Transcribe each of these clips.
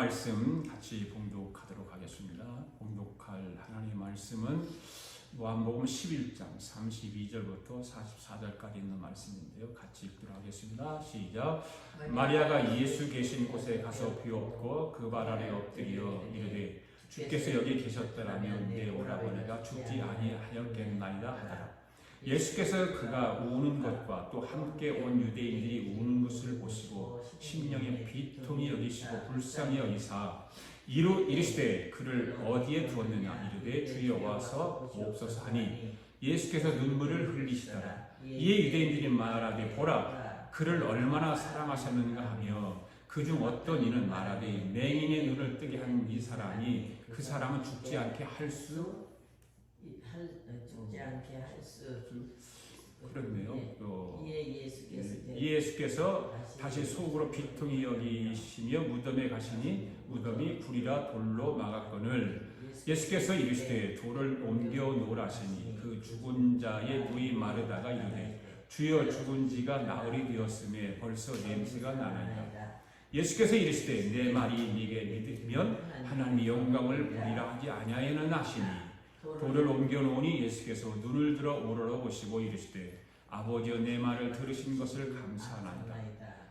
말씀 같이 봉독하도록 하겠습니다. 봉독할 하나님의 말씀은 요한복음 11장 32절부터 44절까지 있는 말씀인데요. 같이 읽도록 하겠습니다. 시작. 마리아가 예수 계신 곳에 가서 비옵고 그 발 아래 엎드려 이르되 주께서 여기 계셨더라면 내 오라버니가 죽지 아니하였겠나이다 하더라. 예수께서 그가 우는 것과 또 함께 온 유대인들이 우는 것을 보시고 심령에 비통히 여기시고 불쌍히 여기사 이르시되 그를 어디에 두었느냐 이르되 주여 와서 옵소서 하니 예수께서 눈물을 흘리시더라. 이에 유대인들이 말하되 보라 그를 얼마나 사랑하셨는가 하며 그중 어떤 이는 말하되 맹인의 눈을 뜨게 한 이 사람이 그 사람은 죽지 않게 할 수 그렇네요. 예수께서 다시 속으로 비통히 여기시며 무덤에 가시니 무덤이 불이라 돌로 막았거늘 예수께서 이르시되 돌을 옮겨 놓으라시니 그 죽은 자의 무이 마르다가 이르되 주여 죽은 지가 나흘이 되었음에 벌써 냄새가 나나이다. 예수께서 이르시되 내 말이 네게 믿으면 하나님의 영광을 보리라 하지 아니하였느냐 하시니 돌을 옮겨 놓으니 예수께서 눈을 들어 오르러 보시고 이르시되 아버지여 내 말을 들으신 것을 감사하나이다.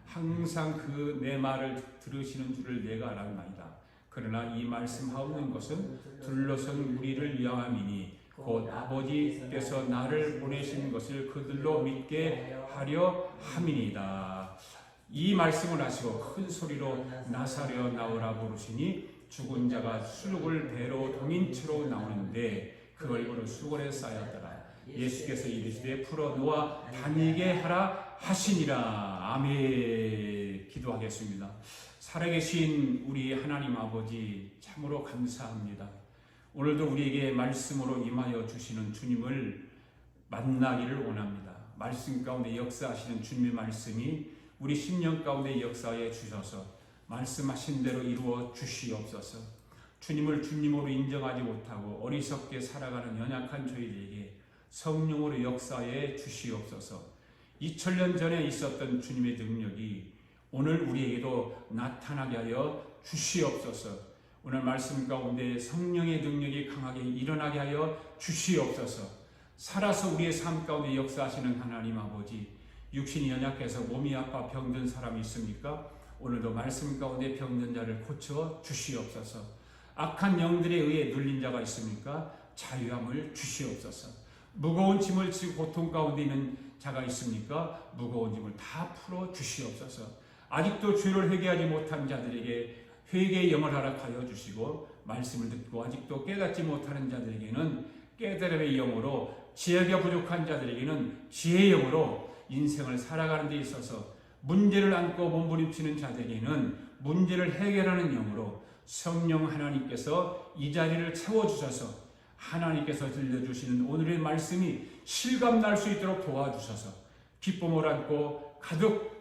항상 그 내 말을 들으시는 줄을 내가 알았나이다. 그러나 이 말씀하옵는 것은 둘러선 무리를 위함이니 곧 아버지께서 나를 보내신 것을 그들로 믿게 하려 함이니이다. 이 말씀을 하시고 큰 소리로 나사려 나오라 부르시니 죽은 자가 수룩을 배로 동인채로 나오는데 그 얼굴은 수건에 쌓였더라. 예수께서 이르시되 풀어 놓아 다니게 하라 하시니라. 아멘. 기도하겠습니다. 살아계신 우리 하나님 아버지 참으로 감사합니다. 오늘도 우리에게 말씀으로 임하여 주시는 주님을 만나기를 원합니다. 말씀 가운데 역사하시는 주님의 말씀이 우리 심령 가운데 역사해 주셔서 말씀하신 대로 이루어 주시옵소서. 주님을 주님으로 인정하지 못하고 어리석게 살아가는 연약한 저희들에게 성령으로 역사해 주시옵소서. 2000년 전에 있었던 주님의 능력이 오늘 우리에게도 나타나게 하여 주시옵소서. 오늘 말씀 가운데 성령의 능력이 강하게 일어나게 하여 주시옵소서. 살아서 우리의 삶 가운데 역사하시는 하나님 아버지, 육신이 연약해서 몸이 아파 병든 사람이 있습니까? 오늘도 말씀 가운데 병든 자를 고쳐 주시옵소서. 악한 영들에 의해 눌린 자가 있습니까? 자유함을 주시옵소서. 무거운 짐을 지고 고통 가운데 있는 자가 있습니까? 무거운 짐을 다 풀어 주시옵소서. 아직도 주를 회개하지 못한 자들에게 회개의 영을 허락하여 주시고 말씀을 듣고 아직도 깨닫지 못하는 자들에게는 깨달음의 영으로, 지혜가 부족한 자들에게는 지혜의 영으로 인생을 살아가는 데 있어서 문제를 안고 몸부림치는 자들에게는 문제를 해결하는 영으로 성령 하나님께서 이 자리를 채워주셔서 하나님께서 들려주시는 오늘의 말씀이 실감날 수 있도록 도와주셔서 기쁨을 안고 가득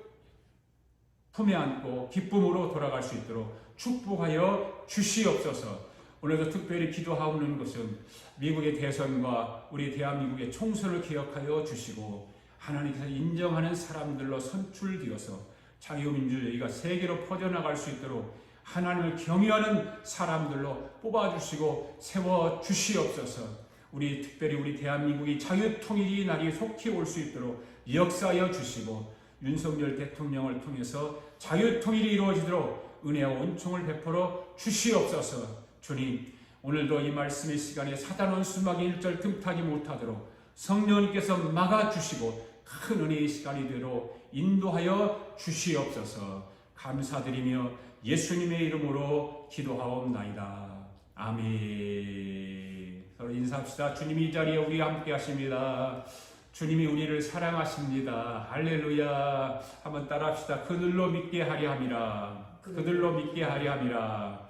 품에 안고 기쁨으로 돌아갈 수 있도록 축복하여 주시옵소서. 오늘도 특별히 기도하오는 것은 미국의 대선과 우리 대한민국의 총선을 기억하여 주시고 하나님께서 인정하는 사람들로 선출되어서 자유민주주의가 세계로 퍼져나갈 수 있도록 하나님을 경외하는 사람들로 뽑아주시고 세워주시옵소서. 우리 특별히 우리 대한민국이 자유통일이 날이 속히 올 수 있도록 역사하여 주시고 윤석열 대통령을 통해서 자유통일이 이루어지도록 은혜와 은총을 베풀어 주시옵소서. 주님, 오늘도 이 말씀의 시간에 사단 원수막이 일절 틈타지 못하도록 성령님께서 막아주시고 큰 은혜의 시간이 되도록 인도하여 주시옵소서. 감사드리며 예수님의 이름으로 기도하옵나이다. 아멘. 서로 인사합시다. 주님이 이 자리에 우리와 함께 하십니다. 주님이 우리를 사랑하십니다. 할렐루야. 한번 따라합시다. 그들로 믿게 하려 함이라. 그들로 믿게 하려 함이라.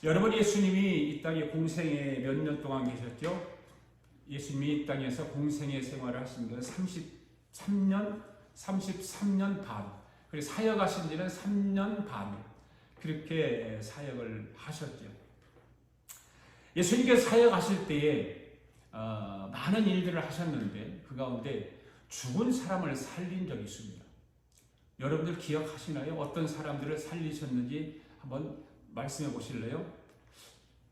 여러분, 예수님이 이 땅에 공생에 몇 년 동안 계셨죠? 예수님이 이 땅에서 공생의 생활을 하신 것은 33년 반. 그리고 사역하신 지는 3년 반. 그렇게 사역을 하셨죠. 예수님께서 사역하실 때에 많은 일들을 하셨는데 그 가운데 죽은 사람을 살린 적이 있습니다. 여러분들 기억하시나요? 어떤 사람들을 살리셨는지 한번 말씀해 보실래요?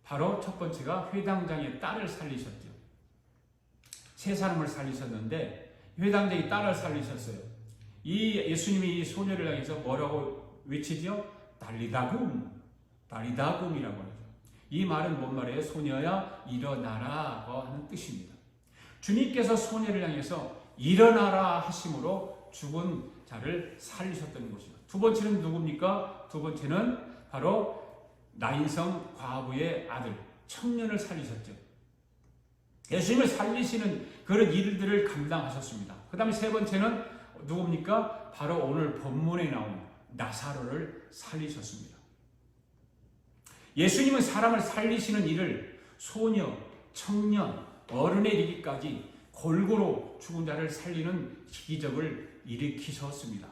바로 첫 번째가 회당장의 딸을 살리셨죠. 세 사람을 살리셨는데 회당장의 딸을 살리셨어요. 이 예수님이 이 소녀를 향해서 뭐라고 외치죠? 달리다굼, 달리다굼이라고 하죠. 이 말은 뭔 말이에요? 소녀야 일어나라고 하는 뜻입니다. 주님께서 소녀를 향해서 일어나라 하심으로 죽은 자를 살리셨던 것이죠. 두 번째는 누굽니까? 두 번째는 바로 나인성 과부의 아들 청년을 살리셨죠. 예수님을 살리시는 그런 일들을 감당하셨습니다. 그 다음에 세 번째는 누굽니까? 바로 오늘 본문에 나온 나사로를 살리셨습니다. 예수님은 사람을 살리시는 일을 소녀, 청년, 어른에 이르기까지 골고루 죽은 자를 살리는 기적을 일으키셨습니다.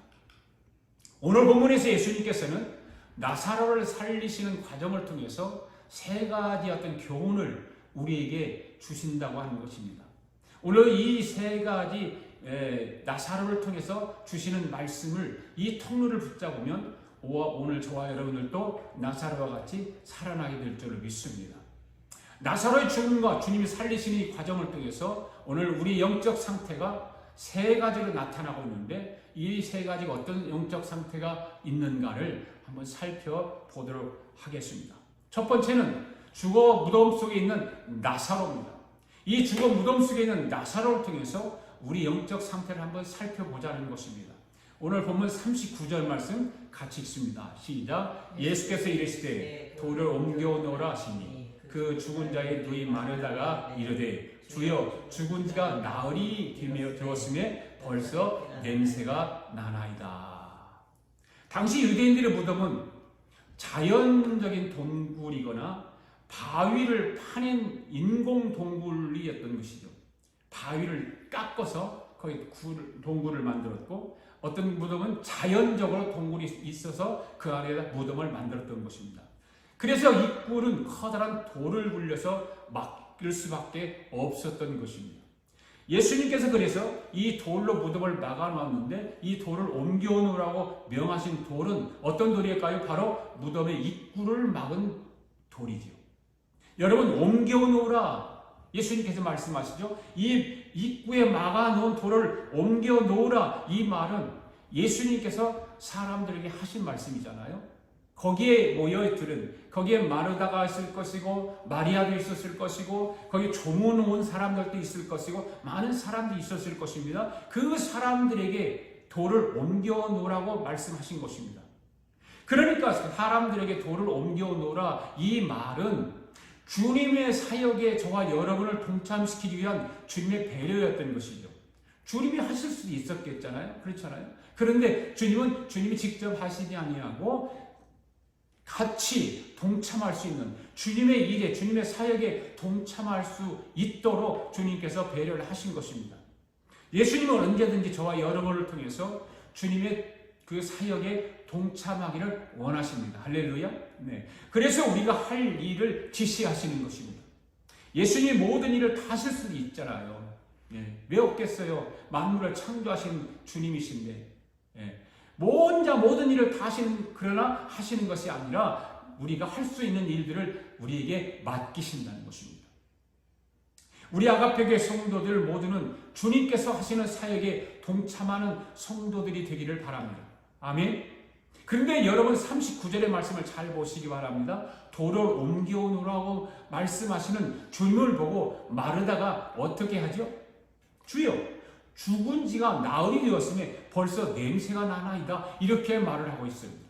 오늘 본문에서 예수님께서는 나사로를 살리시는 과정을 통해서 세 가지 어떤 교훈을 우리에게 주신다고 하는 것입니다. 오늘 이 세 가지 나사로를 통해서 주시는 말씀을 이 통로를 붙잡으면 오늘 저와 여러분들도 나사로와 같이 살아나게 될 줄을 믿습니다. 나사로의 죽음과 주님이 살리시는 이 과정을 통해서 오늘 우리 영적 상태가 세 가지로 나타나고 있는데 이 세 가지가 어떤 영적 상태가 있는가를 한번 살펴보도록 하겠습니다. 첫 번째는 죽어 무덤 속에 있는 나사로입니다. 이 죽어 무덤 속에 있는 나사로를 통해서 우리 영적 상태를 한번 살펴보자는 것입니다. 오늘 본문 39절 말씀 같이 읽습니다. 시작. 예수께서 이르시되 돌을 옮겨 놓으라 하시니 그 죽은 자의 누이 마르다가 이르되 주여 죽은 자가 나흘이 되었음에 벌써 냄새가 나나이다. 당시 유대인들의 무덤은 자연적인 동굴이거나 바위를 파낸 인공 동굴이었던 것이죠. 바위를 깎아서 거기 동굴을 만들었고 어떤 무덤은 자연적으로 동굴이 있어서 그 안에다 무덤을 만들었던 것입니다. 그래서 이 굴은 커다란 돌을 굴려서 막을 수밖에 없었던 것입니다. 예수님께서 그래서 이 돌로 무덤을 막아놨는데 이 돌을 옮겨 놓으라고 명하신 돌은 어떤 돌일까요? 바로 무덤의 입구를 막은 돌이죠. 여러분 옮겨 놓으라 예수님께서 말씀하시죠. 이 입구에 막아놓은 돌을 옮겨 놓으라 이 말은 예수님께서 사람들에게 하신 말씀이잖아요. 거기에 모여들은 거기에 마르다가 있을 것이고 마리아도 있었을 것이고 거기 조문 온 사람들도 있을 것이고 많은 사람들이 있었을 것입니다. 그 사람들에게 돌을 옮겨 놓으라고 말씀하신 것입니다. 그러니까 사람들에게 돌을 옮겨 놓으라 이 말은 주님의 사역에 저와 여러분을 동참시키기 위한 주님의 배려였던 것이죠. 주님이 하실 수도 있었겠잖아요. 그렇잖아요. 그런데 주님은 주님이 직접 하시지 아니하고 같이 동참할 수 있는 주님의 일에 주님의 사역에 동참할 수 있도록 주님께서 배려를 하신 것입니다. 예수님은 언제든지 저와 여러분을 통해서 주님의 그 사역에 동참하기를 원하십니다. 할렐루야. 네. 그래서 우리가 할 일을 지시하시는 것입니다. 예수님이 모든 일을 다 하실 수도 있잖아요. 네. 왜 없겠어요? 만물을 창조하신 주님이신데. 네. 모든 일을 다 그러나 하시는 것이 아니라 우리가 할 수 있는 일들을 우리에게 맡기신다는 것입니다. 우리 아가페교회 성도들 모두는 주님께서 하시는 사역에 동참하는 성도들이 되기를 바랍니다. 아멘. 그런데 여러분 39절의 말씀을 잘 보시기 바랍니다. 돌을 옮겨 놓으라고 말씀하시는 주님을 보고 마르다가 어떻게 하죠? 주여 죽은 지가 나흘이 되었음에 벌써 냄새가 나나이다 이렇게 말을 하고 있습니다.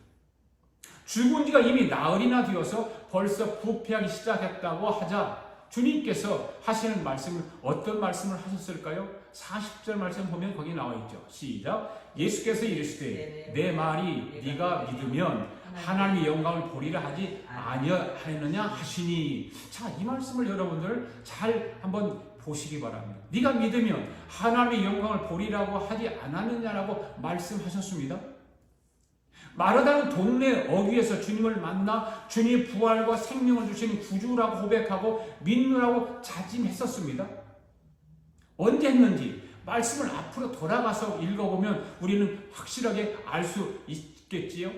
죽은 지가 이미 나흘이나 되어서 벌써 부패하기 시작했다고 하자 주님께서 하시는 말씀을 어떤 말씀을 하셨을까요? 40절 말씀 보면 거기 나와 있죠. 시작. 예수께서 이르시되 내 말이 네가 믿으면 하나님의 영광을 보리라 하지 아니하느냐 하시니. 자, 이 말씀을 여러분들 잘 한번 보시기 바랍니다. 네가 믿으면 하나님의 영광을 보리라고 하지 않았느냐라고 말씀하셨습니다. 마르다는 동네 어귀에서 주님을 만나 주님의 부활과 생명을 주시는 구주라고 고백하고 믿느라고 자짐했었습니다. 언제 했는지 말씀을 앞으로 돌아가서 읽어보면 우리는 확실하게 알 수 있겠지요.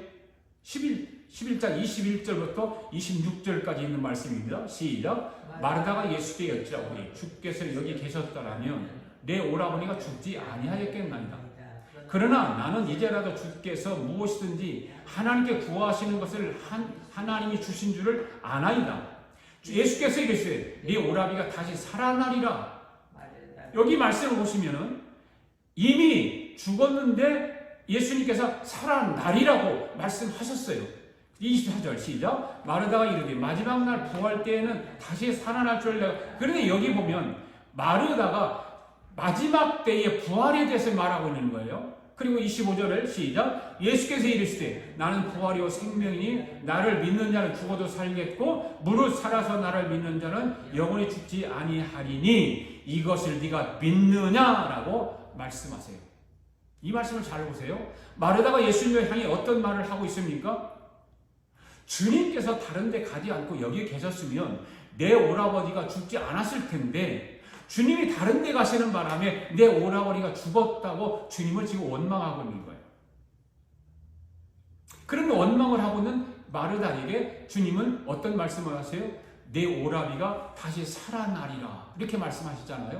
11장 21절부터 26절까지 있는 말씀입니다. 시작. 마르다가 예수께 여짜오니 주께서 여기 계셨더라면 내 오라버니가 죽지 아니하였겠나이다. 그러나 나는 이제라도 주께서 무엇이든지 하나님께 구하시는 것을 하나님이 주신 줄을 아나이다. 예수께서 이르시되 네 오라비가 다시 살아나리라. 여기 말씀을 보시면은 이미 죽었는데 예수님께서 살아나리라고 말씀하셨어요. 24절 시작. 마르다가 이르되 마지막 날 부활 때에는 다시 살아날 줄 내가. 그런데 여기 보면 마르다가 마지막 때의 부활에 대해서 말하고 있는 거예요. 그리고 25절을 시작. 예수께서 이르시되 나는 부활이요 생명이니 나를 믿는 자는 죽어도 살겠고 무릇 살아서 나를 믿는 자는 영원히 죽지 아니하리니 이것을 네가 믿느냐라고 말씀하세요. 이 말씀을 잘 보세요. 마르다가 예수님을 향해 어떤 말을 하고 있습니까? 주님께서 다른 데 가지 않고 여기 계셨으면 내 오라버니가 죽지 않았을 텐데 주님이 다른 데 가시는 바람에 내 오라버니가 죽었다고 주님을 지금 원망하고 있는 거예요. 그런 원망을 하고 있는 마르다에게 주님은 어떤 말씀을 하세요? 내 오라비가 다시 살아나리라 이렇게 말씀하시잖아요.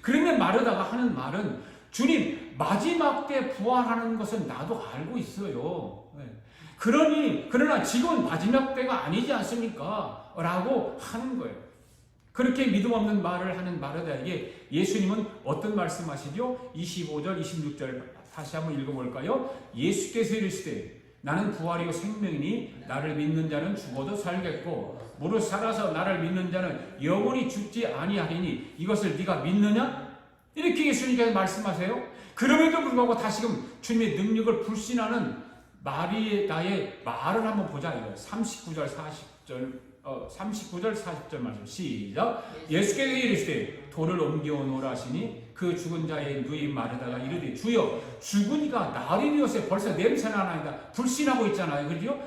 그런데 마르다가 하는 말은 주님 마지막 때 부활하는 것은 나도 알고 있어요. 그러나 지금은 마지막 때가 아니지 않습니까? 라고 하는 거예요. 그렇게 믿음 없는 말을 하는 마르다에게 예수님은 어떤 말씀하시죠? 25절, 26절 다시 한번 읽어볼까요? 예수께서 이르시되 나는 부활이요 생명이니 나를 믿는 자는 죽어도 살겠고 무릇 살아서 나를 믿는 자는 영원히 죽지 아니하리니 이것을 네가 믿느냐? 이렇게 예수님께서 말씀하세요. 그럼에도 불구하고 다시금 주님의 능력을 불신하는 마리다의 말을 한번 보자 이거예요. 39절 40절 말씀 시작. 예수께서 이르시되 돌을 옮겨오노라 하시니 그 죽은 자의 누이 마르다가 이르되 주여 죽으니까 나리니옷에 벌써 냄새나 나이다. 불신하고 있잖아요. 그죠?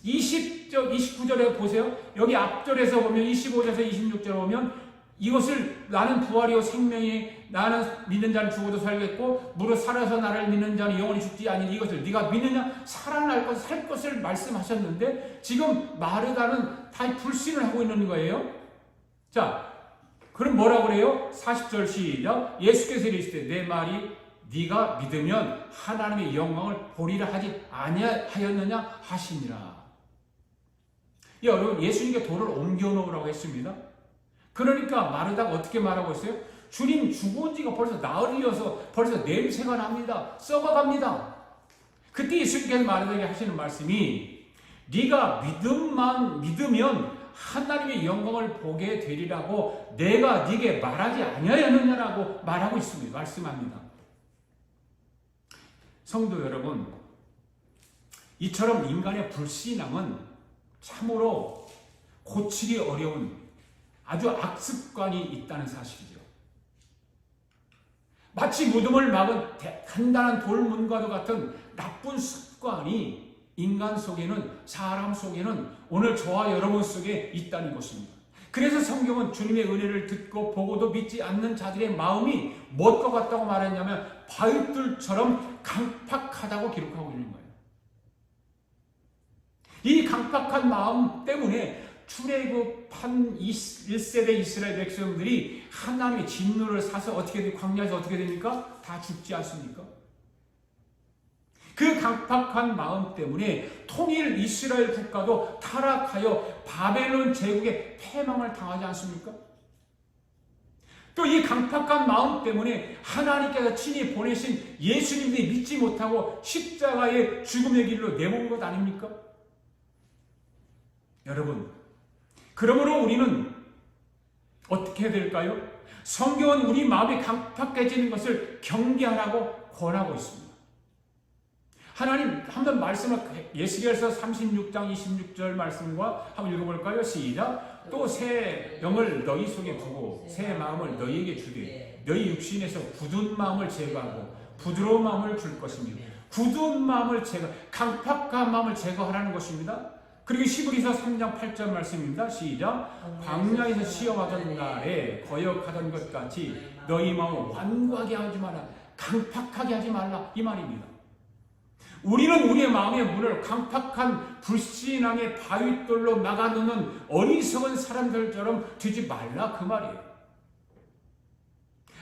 29절에 보세요. 여기 앞절에서 보면 25절에서 26절에 보면 이것을 나는 부활이요 생명이 나는 믿는 자는 죽어도 살겠고 무릇 살아서 나를 믿는 자는 영원히 죽지 아니니 이것을 네가 믿느냐? 살아날 것, 살 것을 말씀하셨는데 지금 마르다는 다 불신을 하고 있는 거예요. 자, 그럼 뭐라고 그래요? 40절 시작. 예수께서 이르시되 내 말이 네가 믿으면 하나님의 영광을 보리라 하지 아니하였느냐 하시니라. 여러분 예수님께 돌을 옮겨놓으라고 했습니다. 그러니까 마르다가 어떻게 말하고 있어요? 주님 죽은 지가 벌써 나흘이어서 벌써 냄새가 납니다. 썩어갑니다. 그때 예수님께서 마르다에게 하시는 말씀이 네가 믿으면 하나님의 영광을 보게 되리라고 내가 네게 말하지 아니하였느냐라고 말하고 있습니다. 말씀합니다. 성도 여러분, 이처럼 인간의 불신앙은 참으로 고치기 어려운 아주 악습관이 있다는 사실이죠. 마치 무덤을 막은 단단한 돌문과도 같은 나쁜 습관이 인간 속에는 사람 속에는 오늘 저와 여러분 속에 있다는 것입니다. 그래서 성경은 주님의 은혜를 듣고 보고도 믿지 않는 자들의 마음이 무엇과 같다고 말했냐면 바위돌처럼 강팍하다고 기록하고 있는 거예요. 이 강팍한 마음 때문에 출애굽한 1세대 이스라엘 백성들이 하나님의 진노를 사서 광야에서 어떻게 됩니까? 다 죽지 않습니까? 그 강팍한 마음 때문에 통일 이스라엘 국가도 타락하여 바벨론 제국의 패망을 당하지 않습니까? 또 이 강팍한 마음 때문에 하나님께서 친히 보내신 예수님들이 믿지 못하고 십자가의 죽음의 길로 내몬 것 아닙니까? 여러분, 그러므로 우리는 어떻게 해야 될까요? 성경은 우리 마음이 강팍해지는 것을 경계하라고 권하고 있습니다. 하나님 한번 말씀을 예시계에서 36장 26절 말씀과 한번 읽어볼까요? 시작. 또 새 영을 너희 속에 두고 새 마음을 너희에게 주되 너희 육신에서 굳은 마음을 제거하고 부드러운 마음을 줄 것입니다. 굳은 마음을 강팍한 마음을 제거하라는 것입니다. 그리고 히브리서 3장 8절 말씀입니다. 시작. 광야에서 시험하던 날에 거역하던 것 같이 너희 마음을 완고하게 하지 마라. 강팍하게 하지 말라. 이 말입니다. 우리는 우리의 마음의 문을 강팍한 불신앙의 바윗돌로 막아놓는 어리석은 사람들처럼 되지 말라 그 말이에요.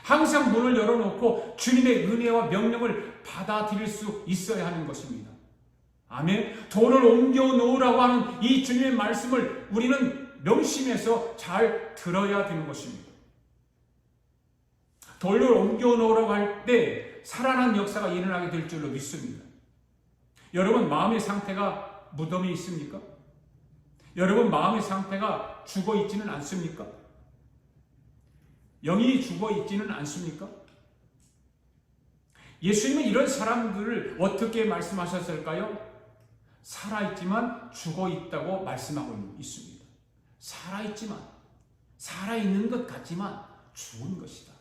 항상 문을 열어놓고 주님의 은혜와 명령을 받아들일 수 있어야 하는 것입니다. 아멘. 돌을 옮겨 놓으라고 하는 이 주님의 말씀을 우리는 명심해서 잘 들어야 되는 것입니다. 돌을 옮겨 놓으라고 할 때 살아난 역사가 일어나게 될 줄로 믿습니다. 여러분 마음의 상태가 무덤이 있습니까? 여러분 마음의 상태가 죽어 있지는 않습니까? 영이 죽어 있지는 않습니까? 예수님은 이런 사람들을 어떻게 말씀하셨을까요? 살아있지만 죽어 있다고 말씀하고 있습니다. 살아있지만, 살아있는 것 같지만 죽은 것이다.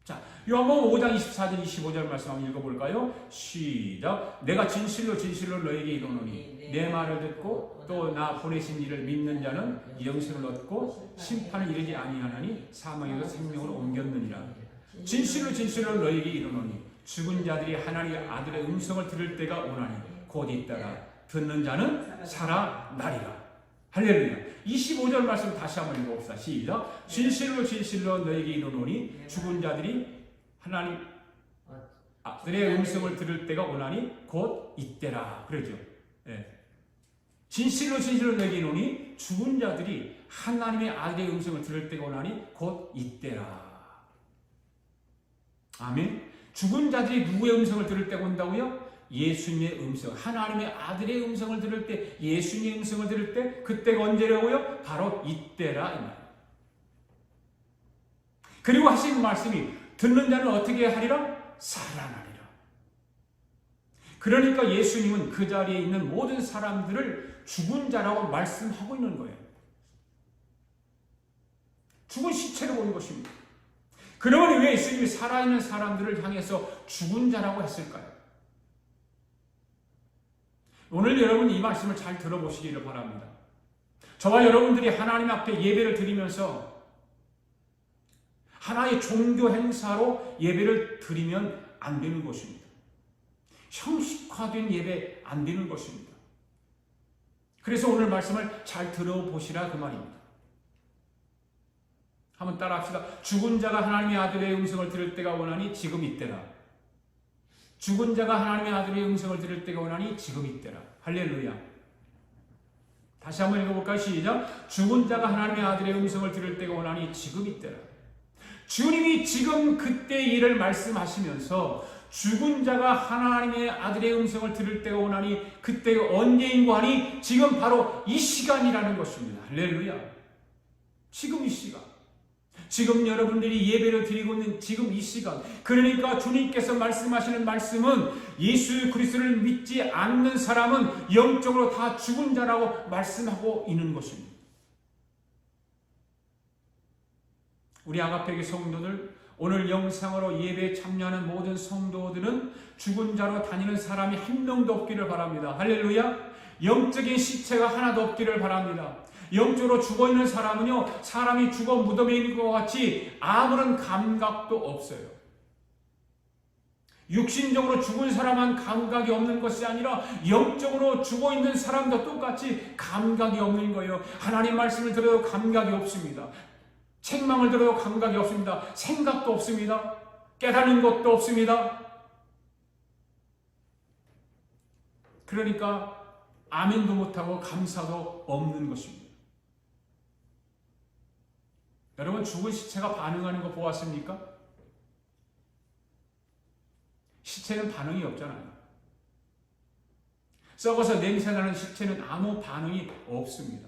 자, 요한복음 5장 24절 25절 말씀 한번 읽어볼까요? 시작. 내가 진실로 진실로 너에게 이르노니 내 말을 듣고 또 나 보내신 이를 믿는 자는 영생을 얻고 심판을 이르지 아니하나니 사망에서 생명으로 옮겼느니라. 진실로 진실로 너에게 이르노니 죽은 자들이 하나님의 아들의 음성을 들을 때가 오나니 곧 잇따라 듣는 자는 살아나리라. 할렐루야. 25절 말씀 다시 한번 읽어봅시다. 시작. 진실로 진실로 너에게 이르노니 죽은 자들이 하나님 아들의 음성을 들을 때가 오나니 곧 이때라. 그러죠. 예. 진실로 진실로 너에게 이르노니 죽은 자들이 하나님의 아들의 음성을 들을 때가 오나니 곧 이때라. 아멘. 죽은 자들이 누구의 음성을 들을 때가 온다고요? 예수님의 음성, 하나님의 아들의 음성을 들을 때, 예수님의 음성을 들을 때, 그때가 언제라고요? 바로 이때라 이 말이에요. 그리고 하신 말씀이 듣는 자는 어떻게 하리라? 살아나리라. 그러니까 예수님은 그 자리에 있는 모든 사람들을 죽은 자라고 말씀하고 있는 거예요. 죽은 시체로 보는 것입니다. 그러면 왜 예수님이 살아있는 사람들을 향해서 죽은 자라고 했을까요? 오늘 여러분 이 말씀을 잘 들어보시기를 바랍니다. 저와 여러분들이 하나님 앞에 예배를 드리면서 하나의 종교 행사로 예배를 드리면 안 되는 것입니다. 형식화된 예배 안 되는 것입니다. 그래서 오늘 말씀을 잘 들어보시라 그 말입니다. 한번 따라합시다. 죽은 자가 하나님의 아들의 음성을 들을 때가 오나니 지금 이때라. 죽은 자가 하나님의 아들의 음성을 들을 때가 오나니 지금 이때라. 할렐루야. 다시 한번 읽어볼까요? 시작. 죽은 자가 하나님의 아들의 음성을 들을 때가 오나니 지금 이때라. 주님이 지금 그때 일을 말씀하시면서 죽은 자가 하나님의 아들의 음성을 들을 때가 오나니 그때가 언제인고 하니 지금 바로 이 시간이라는 것입니다. 할렐루야. 지금 이 시간. 지금 여러분들이 예배를 드리고 있는 지금 이 시간. 그러니까 주님께서 말씀하시는 말씀은 예수 그리스도를 믿지 않는 사람은 영적으로 다 죽은 자라고 말씀하고 있는 것입니다. 우리 아가페기 성도들, 오늘 영상으로 예배에 참여하는 모든 성도들은 죽은 자로 다니는 사람이 한 명도 없기를 바랍니다. 할렐루야. 영적인 시체가 하나도 없기를 바랍니다. 영적으로 죽어있는 사람은요, 사람이 죽어 무덤에 있는 것 같이 아무런 감각도 없어요. 육신적으로 죽은 사람만 감각이 없는 것이 아니라 영적으로 죽어있는 사람도 똑같이 감각이 없는 거예요. 하나님 말씀을 들어도 감각이 없습니다. 책망을 들어도 감각이 없습니다. 생각도 없습니다. 깨닫는 것도 없습니다. 그러니까 아멘도 못하고 감사도 없는 것입니다. 여러분 죽은 시체가 반응하는 거 보았습니까? 시체는 반응이 없잖아요. 썩어서 냄새나는 시체는 아무 반응이 없습니다.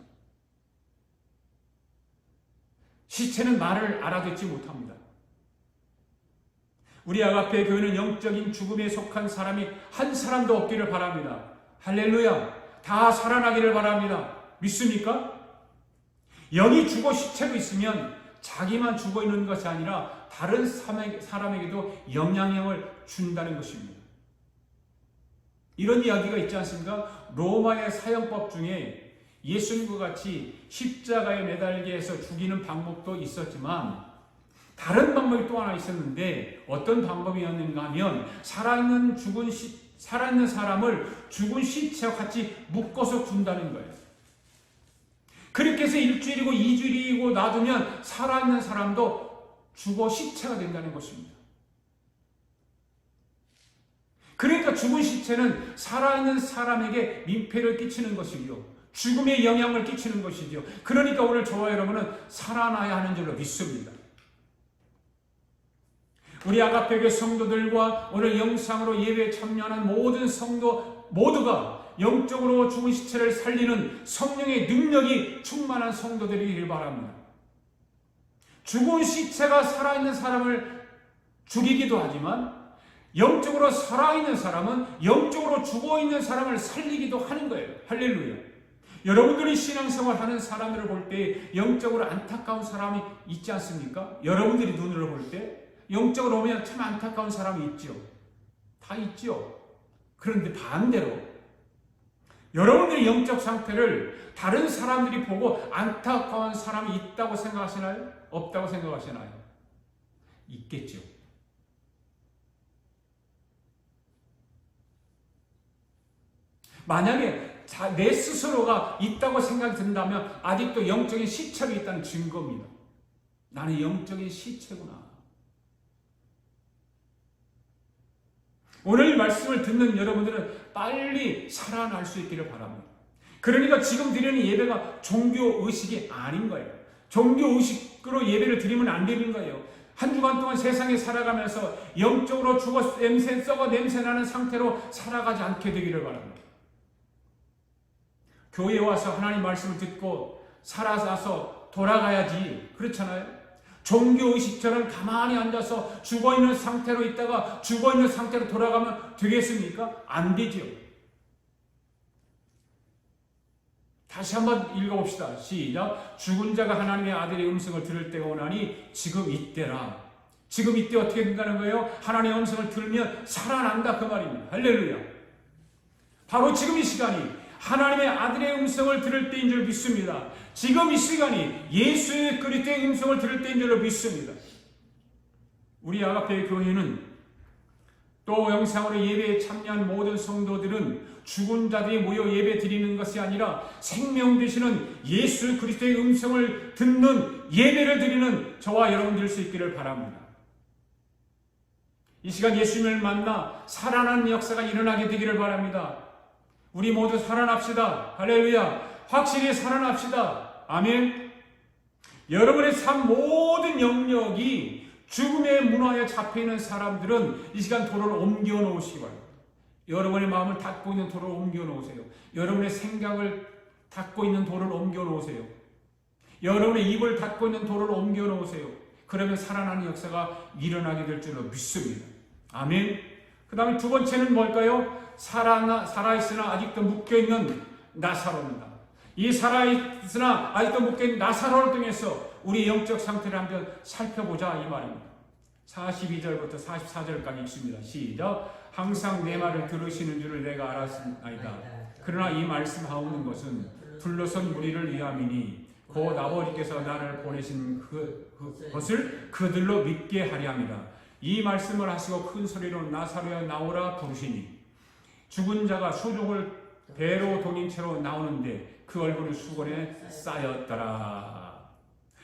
시체는 말을 알아듣지 못합니다. 우리 아가페 교회는 영적인 죽음에 속한 사람이 한 사람도 없기를 바랍니다. 할렐루야. 다 살아나기를 바랍니다. 믿습니까? 영이 죽어 시체로 있으면 자기만 죽어 있는 것이 아니라 다른 사람에게도 영향력을 준다는 것입니다. 이런 이야기가 있지 않습니까? 로마의 사형법 중에 예수님과 같이 십자가에 매달게 해서 죽이는 방법도 있었지만 다른 방법이 또 하나 있었는데 어떤 방법이었는가 하면 살아있는 죽은 살아있는 사람을 죽은 시체와 같이 묶어서 둔다는 거예요. 그렇게 해서 일주일이고 2주일이고 놔두면 살아있는 사람도 죽어 시체가 된다는 것입니다. 그러니까 죽은 시체는 살아있는 사람에게 민폐를 끼치는 것이요, 죽음에 영향을 끼치는 것이죠. 그러니까 오늘 저와 여러분은 살아나야 하는 줄로 믿습니다. 우리 아가페교 성도들과 오늘 영상으로 예배에 참여하는 모든 성도 모두가 영적으로 죽은 시체를 살리는 성령의 능력이 충만한 성도들이길 바랍니다. 죽은 시체가 살아있는 사람을 죽이기도 하지만 영적으로 살아있는 사람은 영적으로 죽어있는 사람을 살리기도 하는 거예요. 할렐루야. 여러분들이 신앙생활 하는 사람들을 볼 때 영적으로 안타까운 사람이 있지 않습니까? 여러분들이 눈으로 볼 때 영적으로 보면 참 안타까운 사람이 있죠. 다 있죠. 그런데 반대로 여러분들의 영적 상태를 다른 사람들이 보고 안타까운 사람이 있다고 생각하시나요? 없다고 생각하시나요? 있겠죠. 만약에 내 스스로가 있다고 생각이 든다면 아직도 영적인 시체가 있다는 증거입니다. 나는 영적인 시체구나. 오늘 이 말씀을 듣는 여러분들은 빨리 살아날 수 있기를 바랍니다. 그러니까 지금 드리는 예배가 종교의식이 아닌 거예요. 종교의식으로 예배를 드리면 안 되는 거예요. 한 주간 동안 세상에 살아가면서 영적으로 죽어 썩어 냄새나는 상태로 살아가지 않게 되기를 바랍니다. 교회에 와서 하나님 말씀을 듣고 살아서 돌아가야지. 그렇잖아요. 종교의식처럼 가만히 앉아서 죽어있는 상태로 있다가 죽어있는 상태로 돌아가면 되겠습니까? 안 되죠. 다시 한번 읽어봅시다. 시작. 죽은 자가 하나님의 아들의 음성을 들을 때가 오나니 지금 이때라. 지금 이때 어떻게 된다는 거예요? 하나님의 음성을 들으면 살아난다 그 말입니다. 할렐루야. 바로 지금 이 시간이 하나님의 아들의 음성을 들을 때인 줄 믿습니다. 지금 이 시간이 예수의 그리스도의 음성을 들을 때인 줄로 믿습니다. 우리 아가페 교회는 또 영상으로 예배에 참여한 모든 성도들은 죽은 자들이 모여 예배 드리는 것이 아니라 생명 되시는 예수 그리스도의 음성을 듣는 예배를 드리는 저와 여러분 될 수 있기를 바랍니다. 이 시간 예수님을 만나 살아나는 역사가 일어나게 되기를 바랍니다. 우리 모두 살아납시다. 할렐루야. 확실히 살아납시다. 아멘. 여러분의 삶 모든 영역이 죽음의 문화에 잡혀있는 사람들은 이 시간 도를 옮겨 놓으시기 바랍니다. 여러분의 마음을 닫고 있는 도를 옮겨 놓으세요. 여러분의 생각을 닫고 있는 도를 옮겨 놓으세요. 여러분의 입을 닫고 있는 도를 옮겨 놓으세요. 그러면 살아나는 역사가 일어나게 될 줄로 믿습니다. 아멘. 그 다음에 두 번째는 뭘까요? 살아있으나 아직도 묶여있는 나사로입니다. 이 살아있으나 아직도 묶여있는 나사로를 통해서 우리 영적 상태를 한번 살펴보자 이 말입니다. 42절부터 44절까지 읽습니다. 시작. 항상 내 말을 들으시는 줄을 내가 알았나이다. 그러나 이 말씀하오는 것은 불러선 무리를 위함이니 곧 아버지께서 나를 보내신 그것을 그들로 믿게 하려 함이라. 이 말씀을 하시고 큰 소리로 나사로야 나오라 부르시니 죽은 자가 수종을 배로 동인 채로 나오는데 그 얼굴은 수건에 쌓였더라.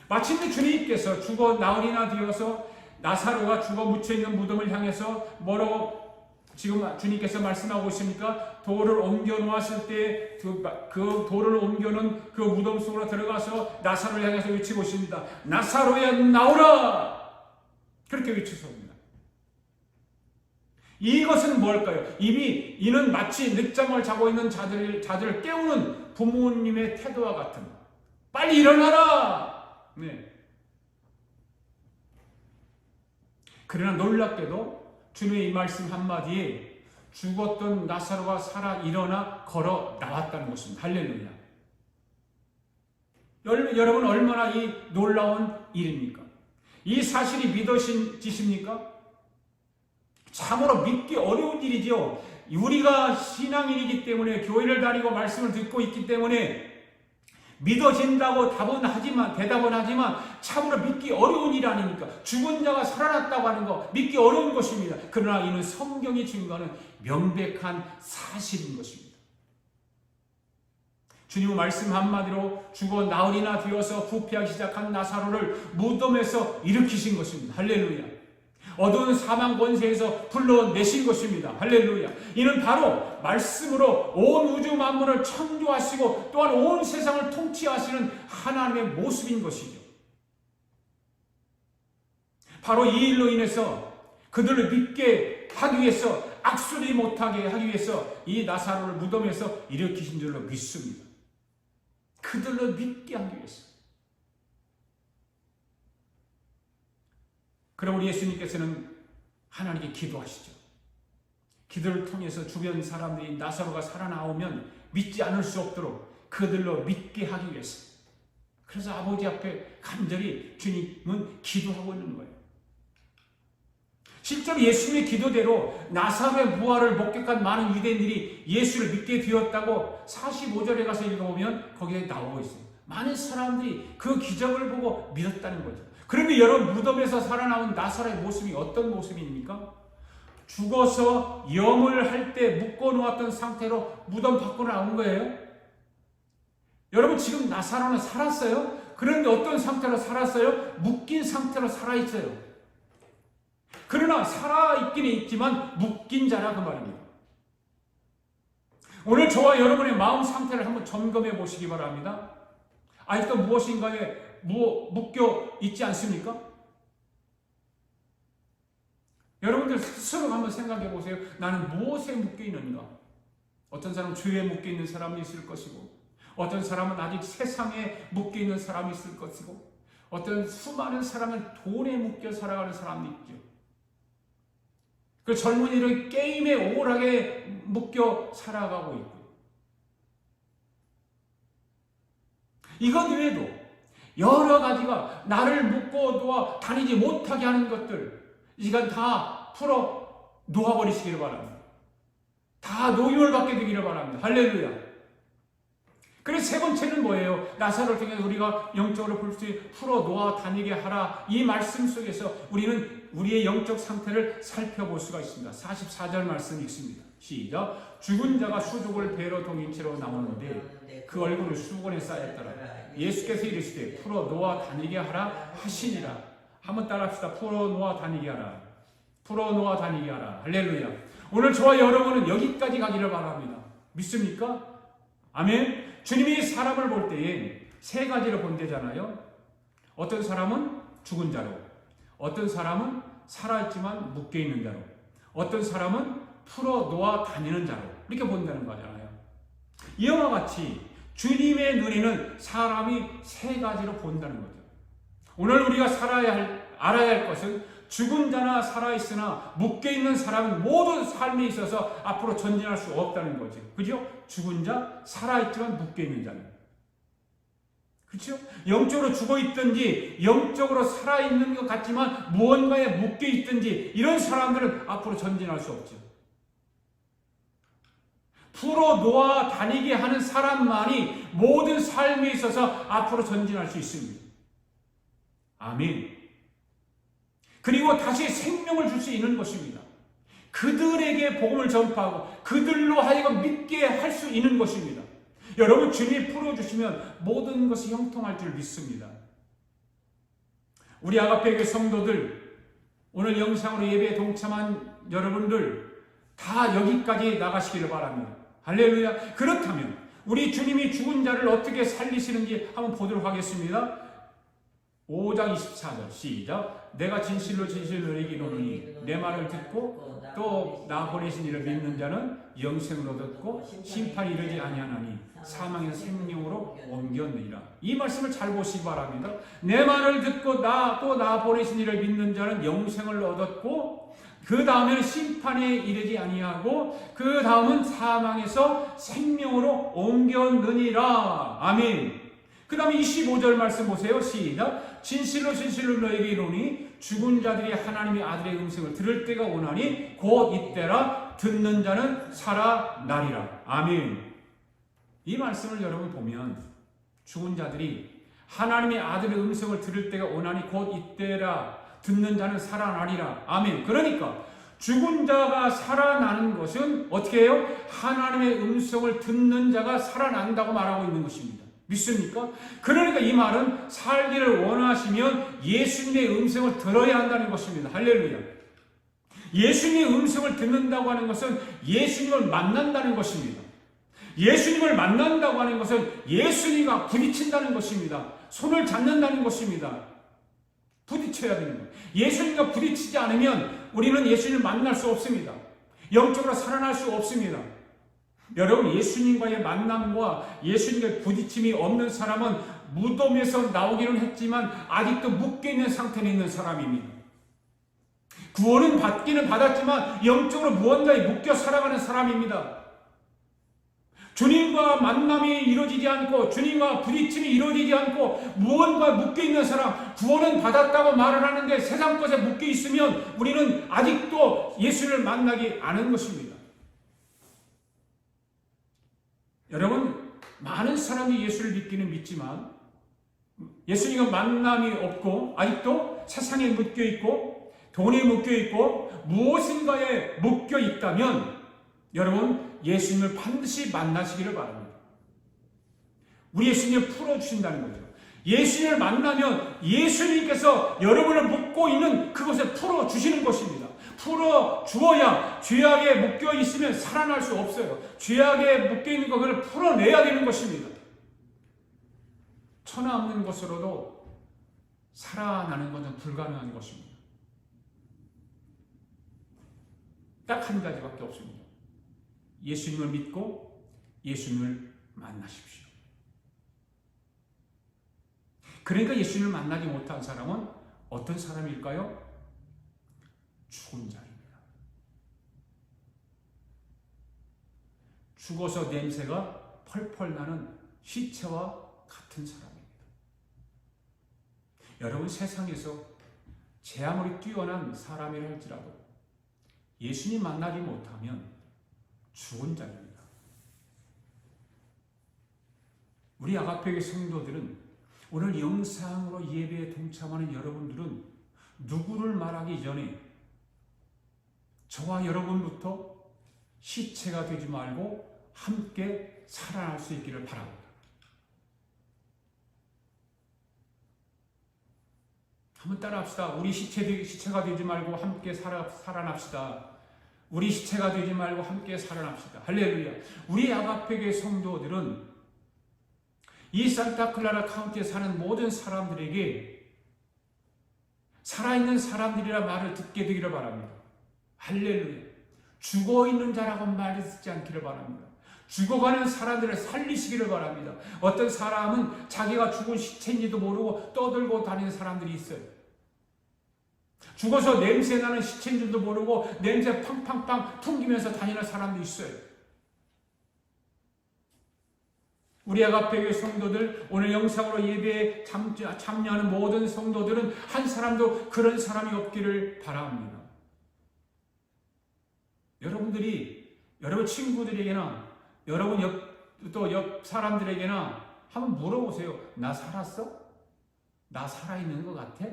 마침내 주님께서 죽어 나흘이나 되어서 나사로가 죽어 묻혀있는 무덤을 향해서 뭐라고 지금 주님께서 말씀하고 있습니까? 돌을 옮겨 놓았을 때 그 돌을 옮겨 놓은 그 무덤 속으로 들어가서 나사로를 향해서 외치고 있습니다. 나사로야 나오라! 그렇게 외치십니다. 이것은 뭘까요? 이는 마치 늦잠을 자고 있는 자들을 깨우는 부모님의 태도와 같은, 빨리 일어나라! 네. 그러나 놀랍게도 주님의 이 말씀 한마디에 죽었던 나사로가 살아 일어나 걸어 나왔다는 것입니다. 할렐루야. 여러분 얼마나 이 놀라운 일입니까? 이 사실이 믿어지십니까? 참으로 믿기 어려운 일이죠. 우리가 신앙인이기 때문에 교회를 다니고 말씀을 듣고 있기 때문에 믿어진다고 대답은 하지만 참으로 믿기 어려운 일 아닙니까? 죽은 자가 살아났다고 하는 거 믿기 어려운 것입니다. 그러나 이는 성경이 증거하는 명백한 사실인 것입니다. 주님의 말씀 한마디로 죽어 나흘이나 되어서 부패하기 시작한 나사로를 무덤에서 일으키신 것입니다. 할렐루야. 어두운 사망 권세에서 불러내신 것입니다. 할렐루야. 이는 바로 말씀으로 온 우주 만물을 창조하시고 또한 온 세상을 통치하시는 하나님의 모습인 것이죠. 바로 이 일로 인해서 그들을 믿게 하기 위해서, 악소리 못하게 하기 위해서 이 나사로를 무덤에서 일으키신 줄로 믿습니다. 그들로 믿게 하기 위해서. 그럼 우리 예수님께서는 하나님께 기도하시죠. 기도를 통해서 주변 사람들이 나사로가 살아나오면 믿지 않을 수 없도록 그들로 믿게 하기 위해서. 그래서 아버지 앞에 간절히 주님은 기도하고 있는 거예요. 실제로 예수님의 기도대로 나사로의 부활을 목격한 많은 유대인들이 예수를 믿게 되었다고 45절에 가서 읽어보면 거기에 나오고 있어요. 많은 사람들이 그 기적을 보고 믿었다는 거죠. 그런데 여러분, 무덤에서 살아나온 나사로의 모습이 어떤 모습입니까? 죽어서 염을 할 때 묶어놓았던 상태로 무덤 밖으로 나온 거예요. 여러분, 지금 나사로는 살았어요. 그런데 어떤 상태로 살았어요? 묶인 상태로 살아있어요. 그러나 살아있기는 있지만 묶인 자라 그 말입니다. 오늘 저와 여러분의 마음 상태를 한번 점검해 보시기 바랍니다. 아직도 무엇인가에 묶여 있지 않습니까? 여러분들 스스로 한번 생각해 보세요. 나는 무엇에 묶여 있는가? 어떤 사람은 죄에 묶여 있는 사람이 있을 것이고, 어떤 사람은 아직 세상에 묶여 있는 사람이 있을 것이고, 어떤 수많은 사람은 돈에 묶여 살아가는 사람도 있죠. 그 젊은이들 게임에 오락에 묶여 살아가고 있고, 이것 외에도 여러 가지가 나를 묶어두어 다니지 못하게 하는 것들, 이 시간 다 풀어 놓아버리시기를 바랍니다. 다 노임을 받게 되기를 바랍니다. 할렐루야. 그래서 세 번째는 뭐예요? 나사로를 통해서 우리가 영적으로 풀어 놓아 다니게 하라. 이 말씀 속에서 우리는 우리의 영적 상태를 살펴볼 수가 있습니다. 44절 말씀 읽습니다. 시작. 죽은 자가 수족을 배로 동인 채로 나오는데 그 얼굴을 수건에 쌓였더라. 예수께서 이르시되 풀어 놓아 다니게 하라 하시니라. 한번 따라합시다. 풀어 놓아 다니게 하라. 풀어 놓아 다니게 하라. 할렐루야. 오늘 저와 여러분은 여기까지 가기를 바랍니다. 믿습니까? 아멘. 주님이 사람을 볼 때에 세 가지로 본대잖아요. 어떤 사람은 죽은 자로, 어떤 사람은 살아있지만 묶여있는 자로, 어떤 사람은 풀어 놓아 다니는 자로, 이렇게 본다는 거잖아요. 이와 같이 주님의 눈에는 사람이 세 가지로 본다는 거죠. 오늘 우리가 알아야 할 것은 죽은 자나 살아있으나 묶여있는 사람은 모든 삶에 있어서 앞으로 전진할 수 없다는 거죠. 그죠? 죽은 자, 살아있지만 묶여있는 자는. 그렇죠? 영적으로 죽어있든지 영적으로 살아있는 것 같지만 무언가에 묶여있든지 이런 사람들은 앞으로 전진할 수 없죠. 풀어 놓아 다니게 하는 사람만이 모든 삶에 있어서 앞으로 전진할 수 있습니다. 아멘. 그리고 다시 생명을 줄 수 있는 것입니다. 그들에게 복음을 전파하고 그들로 하여금 믿게 할 수 있는 것입니다. 여러분, 주님이 풀어주시면 모든 것이 형통할 줄 믿습니다. 우리 아가페교회 성도들, 오늘 영상으로 예배에 동참한 여러분들 다 여기까지 나가시기를 바랍니다. 할렐루야. 그렇다면 우리 주님이 죽은 자를 어떻게 살리시는지 한번 보도록 하겠습니다. 5장 24절 시작. 내가 진실로 너에게 이르노니 내 말을 듣고 또 나 보내신 이를 믿는 자는 영생을 얻었고 심판이 이르지 아니하나니 사망에서 생명으로 옮겼느니라. 이 말씀을 잘 보시기 바랍니다. 내 말을 듣고 또 나 보내신 이를 믿는 자는 영생을 얻었고 그 다음에는 심판에 이르지 아니하고 그 다음은 사망에서 생명으로 옮겼느니라. 아멘. 그 다음에 25절 말씀 보세요. 시작. 진실로 너에게 이르노니 죽은 자들이 하나님의 아들의 음성을 들을 때가 오나니 곧 이때라. 듣는 자는 살아나리라. 아멘. 이 말씀을 여러분 보면 죽은 자들이 하나님의 아들의 음성을 들을 때가 오나니 곧 이때라. 듣는 자는 살아나리라. 아멘. 그러니까 죽은 자가 살아나는 것은 어떻게 해요? 하나님의 음성을 듣는 자가 살아난다고 말하고 있는 것입니다. 믿습니까? 그러니까 이 말은 살기를 원하시면 예수님의 음성을 들어야 한다는 것입니다. 할렐루야. 예수님의 음성을 듣는다고 하는 것은 예수님을 만난다는 것입니다. 예수님을 만난다고 하는 것은 예수님과 부딪힌다는 것입니다. 손을 잡는다는 것입니다. 부딪혀야 되는 거예요. 예수님과 부딪히지 않으면 우리는 예수님을 만날 수 없습니다. 영적으로 살아날 수 없습니다. 여러분, 예수님과의 만남과 예수님과의 부딪힘이 없는 사람은 무덤에서 나오기는 했지만 아직도 묶여있는 상태에 있는 사람입니다. 구원은 받기는 받았지만 영적으로 무언가에 묶여 살아가는 사람입니다. 주님과 만남이 이루어지지 않고 주님과 부딪힘이 이루어지지 않고 무언가 묶여있는 사람, 구원은 받았다고 말을 하는데 세상 것에 묶여있으면 우리는 아직도 예수를 만나지 않은 것입니다. 여러분, 많은 사람이 예수를 믿기는 믿지만 예수님과 만남이 없고 아직도 세상에 묶여있고 돈에 묶여있고 무엇인가에 묶여있다면 여러분, 예수님을 반드시 만나시기를 바랍니다. 우리 예수님을 풀어주신다는 거죠. 예수님을 만나면 예수님께서 여러분을 묶고 있는 그것을 풀어주시는 것입니다. 풀어주어야 죄악에 묶여있으면 살아날 수 없어요. 죄악에 묶여있는 것을 풀어내야 되는 것입니다. 천하 없는 것으로도 살아나는 것은 불가능한 것입니다. 딱 한 가지밖에 없습니다. 예수님을 믿고 예수님을 만나십시오. 그러니까 예수님을 만나지 못한 사람은 어떤 사람일까요? 죽은 자입니다. 죽어서 냄새가 펄펄 나는 시체와 같은 사람입니다. 여러분, 세상에서 제 아무리 뛰어난 사람이라 할지라도 예수님 만나지 못하면 죽은 자입니다. 우리 아가페의 성도들은 오늘 영상으로 예배에 동참하는 여러분들은 누구를 말하기 전에 저와 여러분부터 시체가 되지 말고 함께 살아날 수 있기를 바랍니다. 한번 따라합시다. 우리 시체가 되지 말고 함께 살아납시다. 우리 시체가 되지 말고 함께 살아납시다. 할렐루야. 우리 아가페의 성도들은 이 산타클라라 카운티에 사는 모든 사람들에게 살아있는 사람들이라 말을 듣게 되기를 바랍니다. 할렐루야. 죽어있는 자라고 말을 듣지 않기를 바랍니다. 죽어가는 사람들을 살리시기를 바랍니다. 어떤 사람은 자기가 죽은 시체인지도 모르고 떠들고 다니는 사람들이 있어요. 죽어서 냄새나는 시체인 줄도 모르고 냄새 팡팡팡 풍기면서 다니는 사람도 있어요. 우리 아가페의 성도들, 오늘 영상으로 예배에 참여하는 모든 성도들은 한 사람도 그런 사람이 없기를 바랍니다. 여러분들이 여러분 친구들에게나 여러분 옆 사람들에게나 한번 물어보세요. 나 살았어? 나 살아있는 것 같아?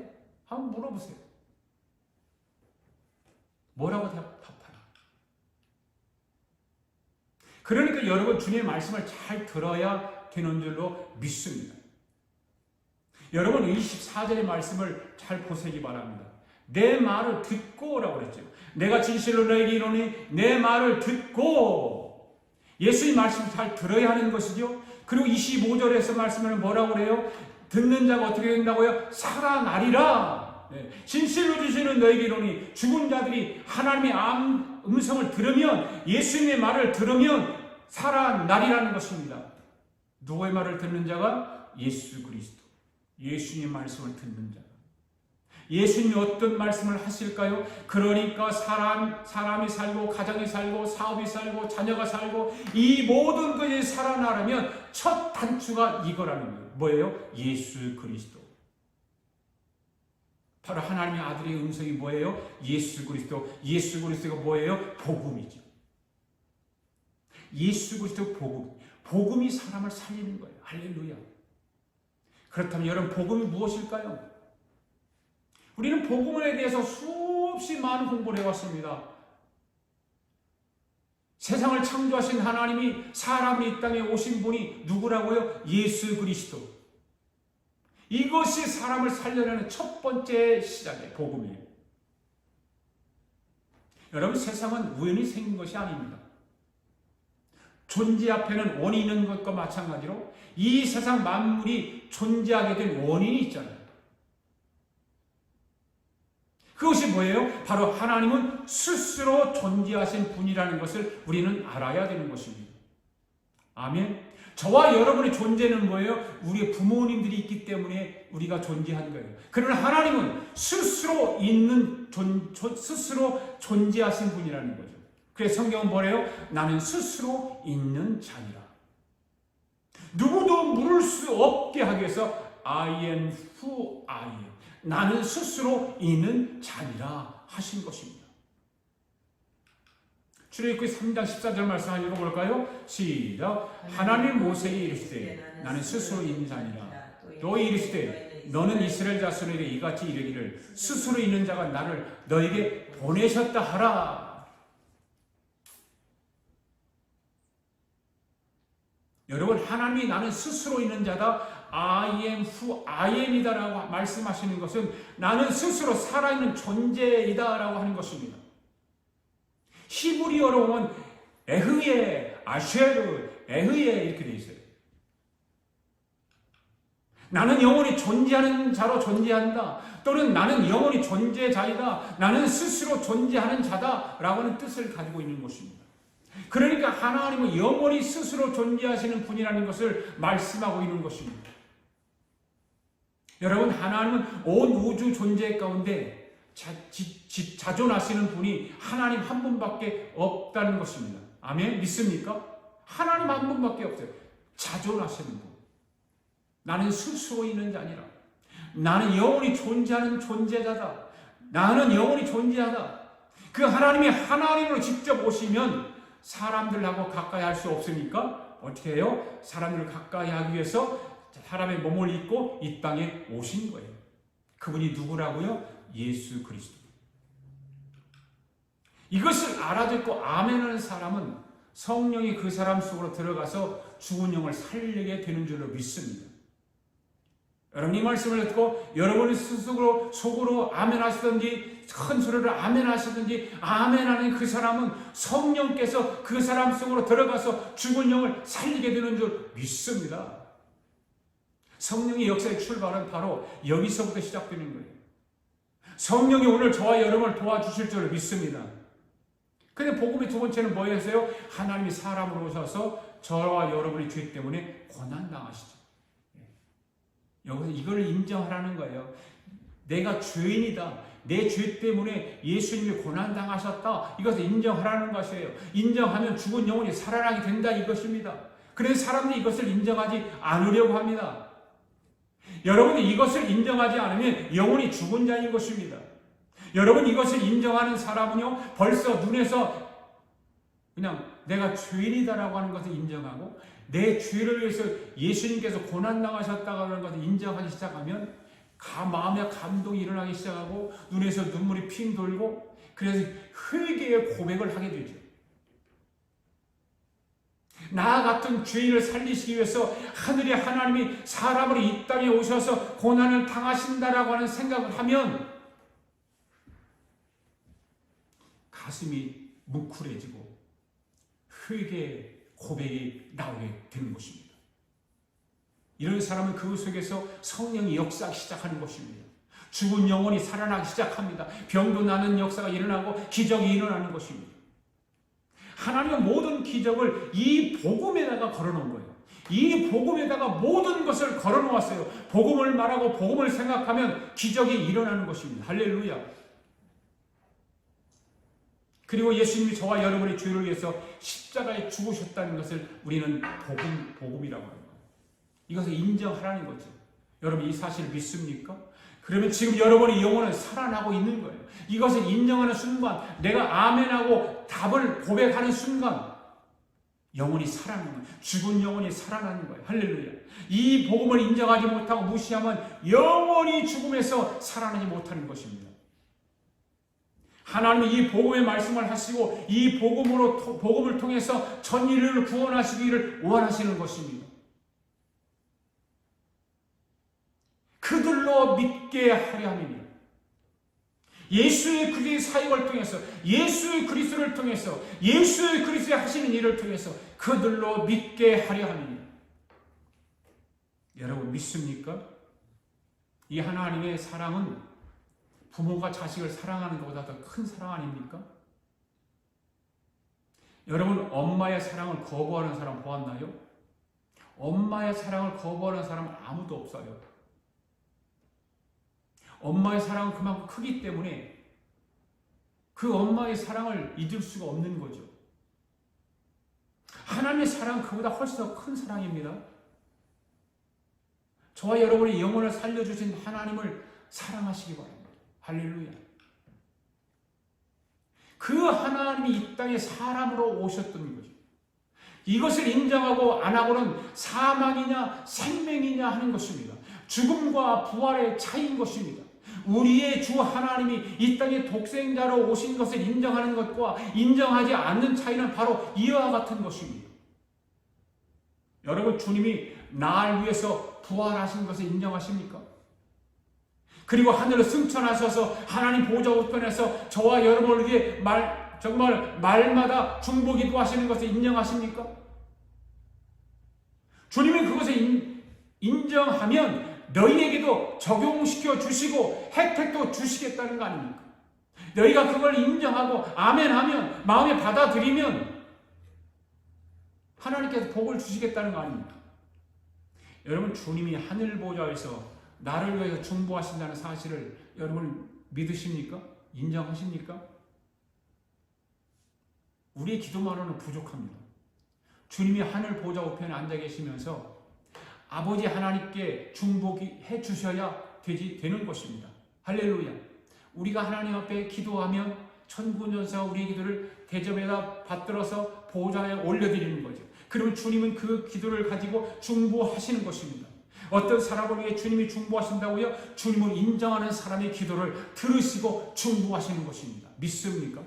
한번 물어보세요. 뭐라고 답하나? 그러니까 여러분 주님의 말씀을 잘 들어야 되는 줄로 믿습니다. 여러분 24절의 말씀을 잘 보시기 바랍니다. 내 말을 듣고 라고 그랬죠. 내가 진실로 너에게 이르노니 내 말을 듣고. 예수의 말씀을 잘 들어야 하는 것이죠. 그리고 25절에서 말씀을 뭐라고 그래요? 듣는 자가 어떻게 된다고요? 살아나리라. 진실로 주시는 너에게 이르노니 죽은 자들이 하나님의 음성을 들으면, 예수님의 말을 들으면 살아나리라는 것입니다. 누구의 말을 듣는 자가? 예수 그리스도, 예수님의 말씀을 듣는 자. 예수님이 어떤 말씀을 하실까요? 그러니까 사람이 살고 가정이 살고 사업이 살고 자녀가 살고 이 모든 것이 살아나려면 첫 단추가 이거라는 거예요. 뭐예요? 예수 그리스도. 바로 하나님의 아들의 음성이 뭐예요? 예수 그리스도. 예수 그리스도가 뭐예요? 복음이죠. 예수 그리스도 복음. 복음이 사람을 살리는 거예요. 할렐루야. 그렇다면 여러분, 복음이 무엇일까요? 우리는 복음에 대해서 수없이 많은 공부를 해왔습니다. 세상을 창조하신 하나님이 사람이 이 땅에 오신 분이 누구라고요? 예수 그리스도. 이것이 사람을 살려내는 첫 번째 시작의 복음이에요. 여러분, 세상은 우연히 생긴 것이 아닙니다. 존재 앞에는 원인이 있는 것과 마찬가지로 이 세상 만물이 존재하게 된 원인이 있잖아요. 그것이 뭐예요? 바로 하나님은 스스로 존재하신 분이라는 것을 우리는 알아야 되는 것입니다. 아멘. 저와 여러분의 존재는 뭐예요? 우리의 부모님들이 있기 때문에 우리가 존재한 거예요. 그러나 하나님은 스스로 스스로 존재하신 분이라는 거죠. 그래서 성경은 뭐래요? 나는 스스로 있는 자니라. 누구도 물을 수 없게 하기 위해서 I am who I am. 나는 스스로 있는 자니라 하신 것입니다. 출애굽기 3장 14절 말씀 한번 읽어볼까요? 시작. 하나님 모세에게 이르시되 나는 스스로 있는 자니라. 또 이르시되 너는 이스라엘 자손에게 이같이 이르기를 스스로 있는 자가 나를 너에게 보내셨다 하라. 여러분, 하나님이 나는 스스로 있는 자다, I am who I am이다 라고 말씀하시는 것은 나는 스스로 살아있는 존재이다 라고 하는 것입니다. 히브리어로 보면 에흐예, 아쉐르, 에흐예 이렇게 되어 있어요. 나는 영원히 존재하는 자로 존재한다, 또는 나는 영원히 존재자이다, 나는 스스로 존재하는 자다 라고 하는 뜻을 가지고 있는 것입니다. 그러니까 하나님은 영원히 스스로 존재하시는 분이라는 것을 말씀하고 있는 것입니다. 여러분, 하나님은 온 우주 존재 가운데 자존하시는 분이 하나님 한 분밖에 없다는 것입니다. 아멘? 믿습니까? 하나님 한 분밖에 없어요. 자존하시는 분. 나는 스스로 있는 자 아니라 나는 영원히 존재하는 존재자다. 나는 영원히 존재하다. 그 하나님이 하나님으로 직접 오시면 사람들하고 가까이 할 수 없으니까 어떻게 해요? 사람들을 가까이 하기 위해서 사람의 몸을 입고 이 땅에 오신 거예요. 그분이 누구라고요? 예수 그리스도. 이것을 알아듣고 아멘하는 사람은 성령이 그 사람 속으로 들어가서 죽은 영을 살리게 되는 줄로 믿습니다. 여러분, 이 말씀을 듣고 여러분이 스스로 속으로 아멘하시든지 큰 소리로 아멘하시든지 아멘하는 그 사람은 성령께서 그 사람 속으로 들어가서 죽은 영을 살리게 되는 줄 믿습니다. 성령의 역사의 출발은 바로 여기서부터 시작되는 거예요. 성령이 오늘 저와 여러분을 도와주실 줄 믿습니다. 근데 복음의 두 번째는 뭐였어요? 하나님이 사람으로 오셔서 저와 여러분의 죄 때문에 고난당하시죠. 여기서 이걸 인정하라는 거예요. 내가 죄인이다. 내 죄 때문에 예수님이 고난당하셨다. 이것을 인정하라는 것이에요. 인정하면 죽은 영혼이 살아나게 된다 이것입니다. 그래서 사람들이 이것을 인정하지 않으려고 합니다. 여러분이 이것을 인정하지 않으면 영혼이 죽은 자인 것입니다. 여러분, 이것을 인정하는 사람은요, 벌써 눈에서 그냥 내가 죄인이다라고 하는 것을 인정하고 내 죄를 위해서 예수님께서 고난당하셨다고 하는 것을 인정하기 시작하면 마음에 감동이 일어나기 시작하고 눈에서 눈물이 핑 돌고 그래서 회개의 고백을 하게 되죠. 나 같은 죄인을 살리시기 위해서 하늘의 하나님이 사람으로 이 땅에 오셔서 고난을 당하신다라고 하는 생각을 하면 가슴이 뭉클해지고 회개의 고백이 나오게 되는 것입니다. 이런 사람은 그 속에서 성령이 역사하기 시작하는 것입니다. 죽은 영혼이 살아나기 시작합니다. 병도 나는 역사가 일어나고 기적이 일어나는 것입니다. 하나님은 모든 기적을 이 복음에다가 걸어놓은 거예요. 이 복음에다가 모든 것을 걸어놓았어요. 복음을 말하고 복음을 생각하면 기적이 일어나는 것입니다. 할렐루야. 그리고 예수님이 저와 여러분의 죄를 위해서 십자가에 죽으셨다는 것을 우리는 복음이라고 하는 거예요. 이것을 인정하라는 거죠. 여러분, 이 사실을 믿습니까? 그러면 지금 여러분의 영혼은 살아나고 있는 거예요. 이것을 인정하는 순간, 내가 아멘하고 답을 고백하는 순간 영혼이 살아나는 거예요. 죽은 영혼이 살아나는 거예요. 할렐루야. 이 복음을 인정하지 못하고 무시하면 영원히 죽음에서 살아나지 못하는 것입니다. 하나님은 이 복음의 말씀을 하시고 이 복음을 통해서 전 인류를 구원하시기를 원하시는 것입니다. 그들로 믿게 하려 함이니 예수의 그리스도의 사역을 통해서 예수의 그리스도를 통해서 예수의 그리스도의 하시는 일을 통해서 그들로 믿게 하려 함이니 여러분 믿습니까? 이 하나님의 사랑은 부모가 자식을 사랑하는 것보다 더 큰 사랑 아닙니까? 여러분 엄마의 사랑을 거부하는 사람 보았나요? 엄마의 사랑을 거부하는 사람은 아무도 없어요. 엄마의 사랑은 그만큼 크기 때문에 그 엄마의 사랑을 잊을 수가 없는 거죠. 하나님의 사랑은 그보다 훨씬 더 큰 사랑입니다. 저와 여러분의 영혼을 살려주신 하나님을 사랑하시기 바랍니다. 할렐루야. 그 하나님이 이 땅에 사람으로 오셨던 거죠. 이것을 인정하고 안 하고는 사망이냐 생명이냐 하는 것입니다. 죽음과 부활의 차이인 것입니다. 우리의 주 하나님이 이 땅에 독생자로 오신 것을 인정하는 것과 인정하지 않는 차이는 바로 이와 같은 것입니다. 여러분 주님이 나를 위해서 부활하신 것을 인정하십니까? 그리고 하늘로 승천하셔서 하나님 보좌 우편에서 저와 여러분을 위해 정말 말마다 중보기도 하시는 것을 인정하십니까? 주님이 그것을 인정하면 너희에게도 적용시켜 주시고 혜택도 주시겠다는 거 아닙니까? 너희가 그걸 인정하고 아멘하면 마음에 받아들이면 하나님께서 복을 주시겠다는 거 아닙니까? 여러분 주님이 하늘 보좌에서 나를 위해서 중보하신다는 사실을 여러분 믿으십니까? 인정하십니까? 우리의 기도만으로는 부족합니다. 주님이 하늘 보좌 우편에 앉아 계시면서 아버지 하나님께 중보해 주셔야 되는 것입니다. 할렐루야. 우리가 하나님 앞에 기도하면 천군천사가 우리의 기도를 대접에다 받들어서 보좌에 올려드리는 거죠. 그러면 주님은 그 기도를 가지고 중보하시는 것입니다. 어떤 사람을 위해 주님이 중보하신다고요? 주님을 인정하는 사람의 기도를 들으시고 중보하시는 것입니다. 믿습니까?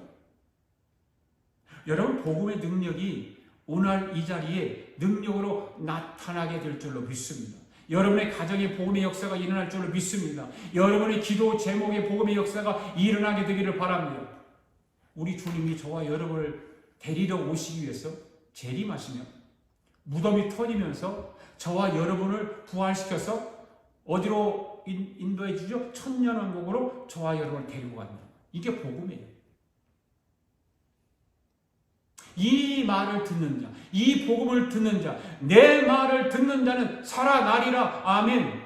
여러분 복음의 능력이 오늘 이 자리에 능력으로 나타나게 될 줄로 믿습니다. 여러분의 가정에 복음의 역사가 일어날 줄로 믿습니다. 여러분의 기도 제목에 복음의 역사가 일어나게 되기를 바랍니다. 우리 주님이 저와 여러분을 데리러 오시기 위해서 재림하시며 무덤이 터지면서 저와 여러분을 부활시켜서 어디로 인도해 주죠? 천년왕국으로 저와 여러분을 데리고 갑니다. 이게 복음이에요. 이 말을 듣는 자, 이 복음을 듣는 자, 내 말을 듣는 자는 살아나리라. 아멘.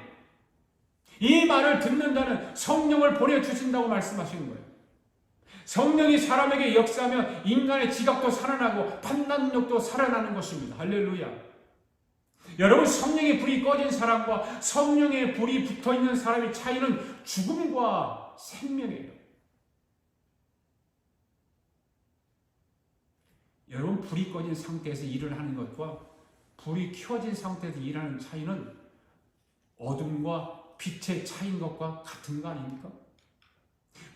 이 말을 듣는 자는 성령을 보내주신다고 말씀하시는 거예요. 성령이 사람에게 역사하면 인간의 지각도 살아나고 판단력도 살아나는 것입니다. 할렐루야. 여러분 성령의 불이 꺼진 사람과 성령의 불이 붙어있는 사람의 차이는 죽음과 생명이에요. 여러분 불이 꺼진 상태에서 일을 하는 것과 불이 켜진 상태에서 일하는 차이는 어둠과 빛의 차이인 것과 같은 거 아닙니까?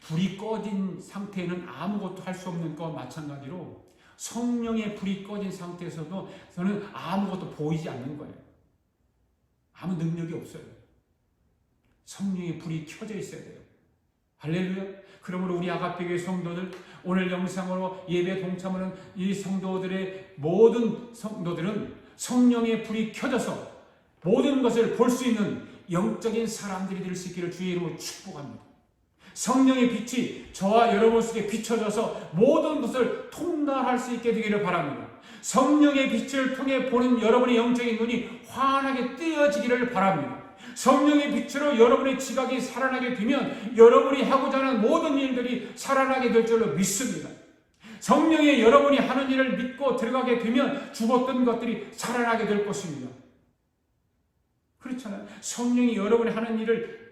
불이 꺼진 상태에는 아무것도 할 수 없는 것과 마찬가지로 성령의 불이 꺼진 상태에서도 저는 아무것도 보이지 않는 거예요. 아무 능력이 없어요. 성령의 불이 켜져 있어야 돼요. 할렐루야. 그러므로 우리 아가페교회 성도들, 오늘 영상으로 예배 동참하는 이 성도들의 모든 성도들은 성령의 불이 켜져서 모든 것을 볼 수 있는 영적인 사람들이 될 수 있기를 주의 이름으로 축복합니다. 성령의 빛이 저와 여러분 속에 비춰져서 모든 것을 통달할 수 있게 되기를 바랍니다. 성령의 빛을 통해 보는 여러분의 영적인 눈이 환하게 뜨여지기를 바랍니다. 성령의 빛으로 여러분의 지각이 살아나게 되면 여러분이 하고자 하는 모든 일들이 살아나게 될 줄로 믿습니다. 성령의 여러분이 하는 일을 믿고 들어가게 되면 죽었던 것들이 살아나게 될 것입니다. 그렇잖아요. 성령이 여러분이 하는 일을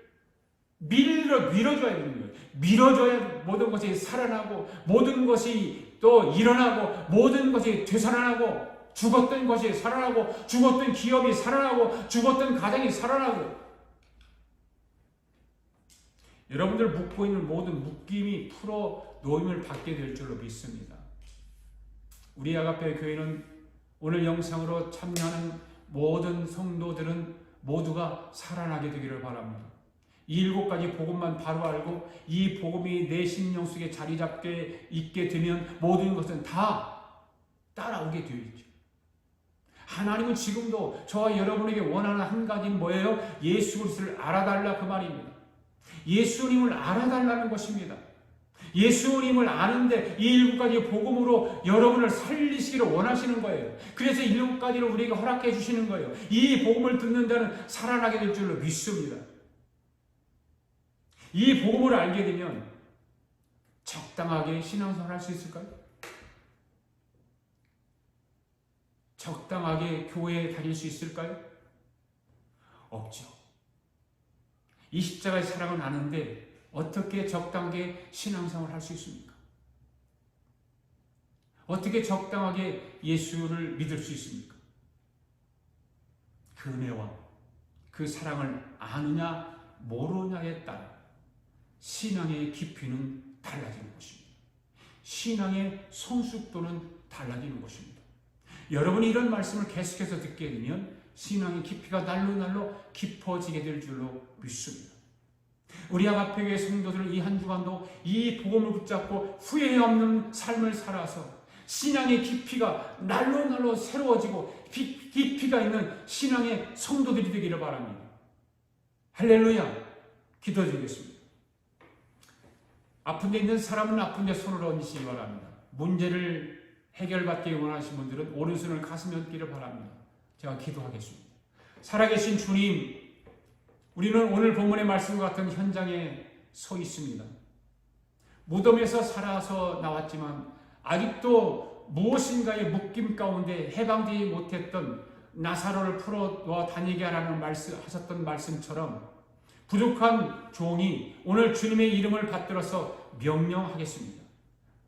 밀어줘야 되는 거예요. 밀어줘야 모든 것이 살아나고 모든 것이 또 일어나고 모든 것이 되살아나고 죽었던 것이 살아나고, 죽었던 기업이 살아나고, 죽었던 가정이 살아나고, 여러분들 묶고 있는 모든 묶임이 풀어 놓임을 받게 될 줄로 믿습니다. 우리 아가페 교회는 오늘 영상으로 참여하는 모든 성도들은 모두가 살아나게 되기를 바랍니다. 이 7가지 복음만 바로 알고 이 복음이 내 심령 속에 자리 잡게 있게 되면 모든 것은 다 따라오게 되어 있죠. 하나님은 지금도 저와 여러분에게 원하는 한 가지는 뭐예요? 예수 그리스도를 알아달라, 그 말입니다. 예수님을 알아달라는 것입니다. 예수님을 아는데 이 7가지 복음으로 여러분을 살리시기를 원하시는 거예요. 그래서 7가지를 우리에게 허락해 주시는 거예요. 이 복음을 듣는 자는 살아나게 될 줄로 믿습니다. 이 복음을 알게 되면 적당하게 신앙생활 할 수 있을까요? 적당하게 교회에 다닐 수 있을까요? 없죠. 이 십자가의 사랑을 아는데 어떻게 적당하게 신앙생활을 할 수 있습니까? 어떻게 적당하게 예수를 믿을 수 있습니까? 그 은혜와 그 사랑을 아느냐 모르느냐에 따라 신앙의 깊이는 달라지는 것입니다. 신앙의 성숙도는 달라지는 것입니다. 여러분이 이런 말씀을 계속해서 듣게 되면 신앙의 깊이가 날로 깊어지게 될 줄로 믿습니다. 우리 아가페교회 성도들은 이 한 주간도 이 복음을 붙잡고 후회 없는 삶을 살아서 신앙의 깊이가 날로 새로워지고 깊이가 있는 신앙의 성도들이 되기를 바랍니다. 할렐루야. 기도드리겠습니다. 아픈 데 있는 사람은 아픈 데 손을 얹으시기 바랍니다. 문제를 해결받기 원하시는 분들은 오른손을 가슴에 얹기를 바랍니다. 제가 기도하겠습니다. 살아계신 주님, 우리는 오늘 본문의 말씀과 같은 현장에 서 있습니다. 무덤에서 살아서 나왔지만 아직도 무엇인가의 묶임 가운데 해방되지 못했던 나사로를 풀어놓아 다니게 하라는 하셨던 말씀처럼 부족한 종이 오늘 주님의 이름을 받들어서 명령하겠습니다.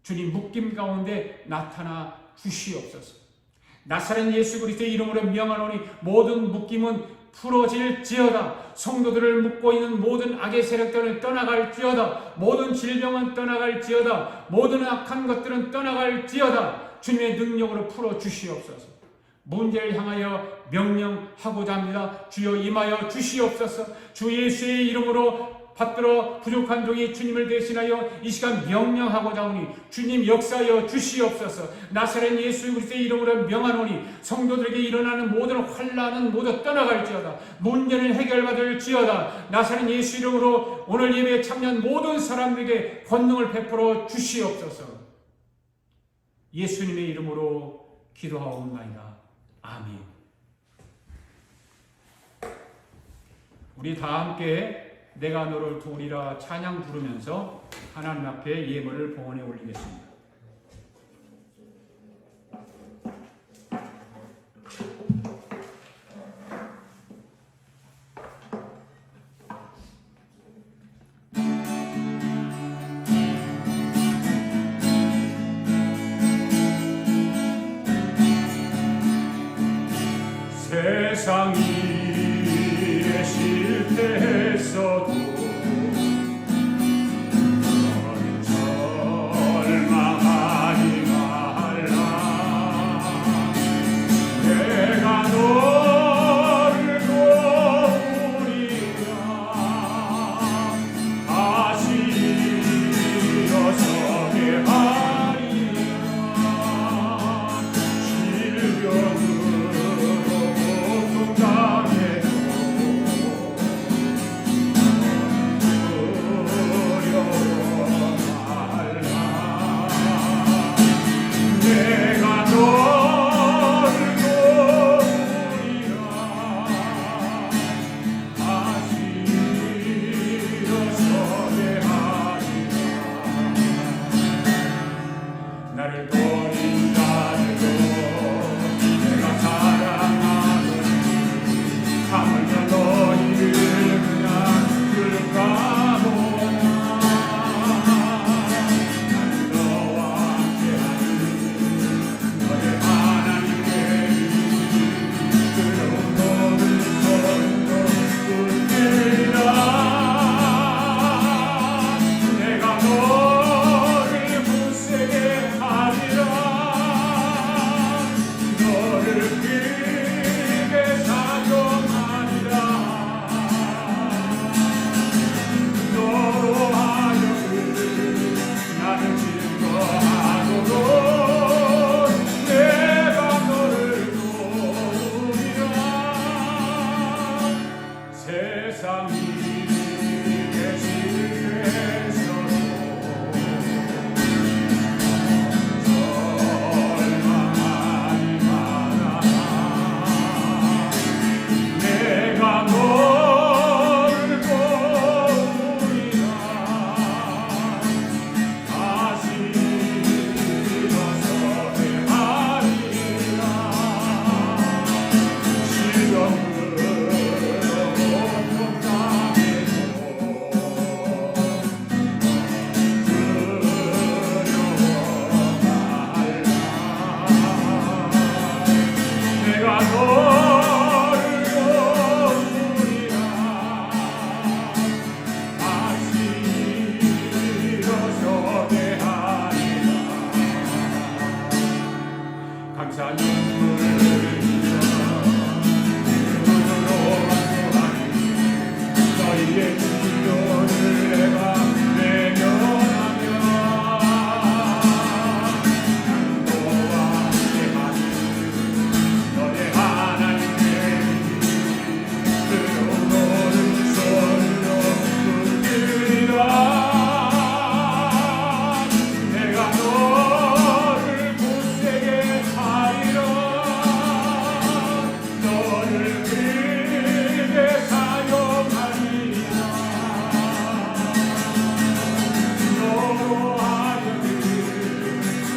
주님, 묶임 가운데 나타나 주시옵소서. 나사렛 예수 그리스도의 이름으로 명하노니 모든 묶임은 풀어질지어다. 성도들을 묶고 있는 모든 악의 세력들은 떠나갈지어다. 모든 질병은 떠나갈지어다. 모든 악한 것들은 떠나갈지어다. 주님의 능력으로 풀어주시옵소서. 문제를 향하여 명령하고자 합니다. 주여 임하여 주시옵소서. 주 예수의 이름으로 받들어 부족한 종이 주님을 대신하여 이 시간 명령하고자 하오니 주님 역사하여 주시옵소서. 나사렛 예수 그리스도의 이름으로 명하노니 성도들에게 일어나는 모든 환난은 모두 떠나갈지어다. 문제는 해결받을지어다. 나사렛 예수 이름으로 오늘 예배에 참여한 모든 사람들에게 권능을 베풀어 주시옵소서. 예수님의 이름으로 기도하옵나이다. 아멘. 우리 다 함께 내가 너를 도우리라 찬양 부르면서 하나님 앞에 예물을 봉헌에 올리겠습니다. 세상이 실패했어도 너는 절망하지 말라. 내가 너를 도우리라. 다시 일어서게 하리라. 질병으로 고통당하는 세상이 계시면서도 절망하지 마라. 내가 너를 도우리라. 다시 일어서게 하리라. 내가 너를 도우리라. 다시 일어서게 하리라. 감사 눈물을 흘리며 눈으로 완고하니 너희의 기도를 내가 외면하며 양도와 함께하니 너의 하나님의 뜨거운 오른손으로 붙들리라. 내가 너를 굳세게 하리라. 너를 크게 사용하리라. 너로 하여금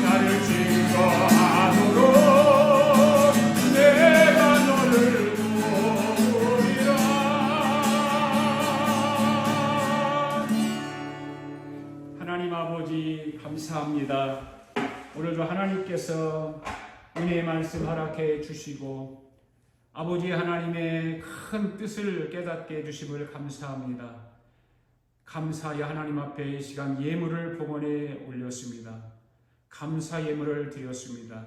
나를 증거하도록 내가 너를 도우리라. 하나님 아버지 감사합니다. 오늘도 하나님께서 은혜의 말씀 허락해 주시고 아버지 하나님의 큰 뜻을 깨닫게 해주심을 감사합니다. 감사의 하나님 앞에 이 시간 예물을 봉헌에 올렸습니다. 감사 예물을 드렸습니다.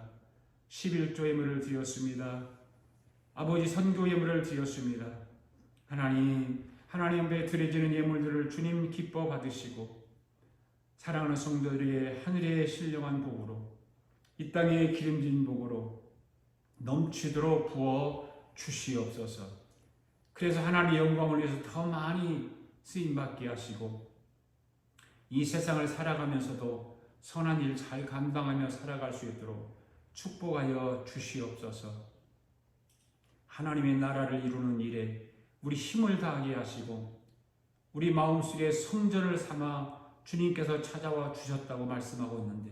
11조 예물을 드렸습니다. 아버지 선교 예물을 드렸습니다. 하나님 앞에 드려지는 예물들을 주님 기뻐 받으시고 사랑하는 성도들의 하늘의 신령한 복으로 이 땅의 기름진 복으로 넘치도록 부어 주시옵소서. 그래서 하나님의 영광을 위해서 더 많이 쓰임받게 하시고 이 세상을 살아가면서도 선한 일 잘 감당하며 살아갈 수 있도록 축복하여 주시옵소서. 하나님의 나라를 이루는 일에 우리 힘을 다하게 하시고 우리 마음속에 성전을 삼아 주님께서 찾아와 주셨다고 말씀하고 있는데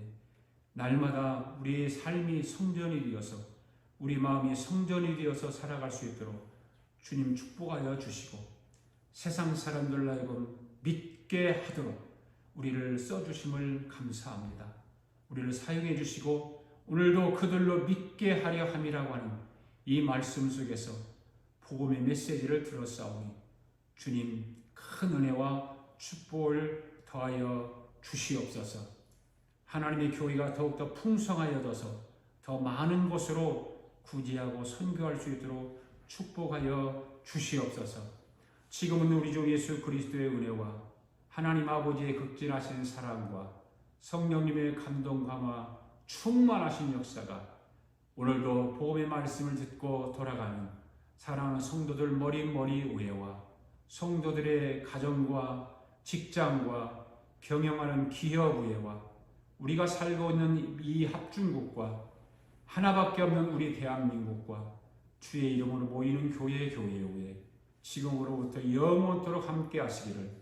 날마다 우리의 삶이 성전이 되어서 우리 마음이 성전이 되어서 살아갈 수 있도록 주님 축복하여 주시고 세상 사람들 하여금 믿게 하도록 우리를 써주심을 감사합니다. 우리를 사용해 주시고 오늘도 그들로 믿게 하려 함이라고 하는 이 말씀 속에서 복음의 메시지를 들었사오니 주님 큰 은혜와 축복을 더하여 주시옵소서. 하나님의 교회가 더욱더 풍성하여져서 더 많은 곳으로 구제하고 선교할 수 있도록 축복하여 주시옵소서. 지금은 우리 주 예수 그리스도의 은혜와 하나님 아버지의 극진하신 사랑과 성령님의 감동감화 충만하신 역사가 오늘도 복음의 말씀을 듣고 돌아가는 사랑하는 성도들 머리 위에와 성도들의 가정과 직장과 경영하는 기업 위에와 우리가 살고 있는 이 합중국과 하나밖에 없는 우리 대한민국과 주의 이름으로 모이는 교회 위에 지금으로부터 영원토록 함께 하시기를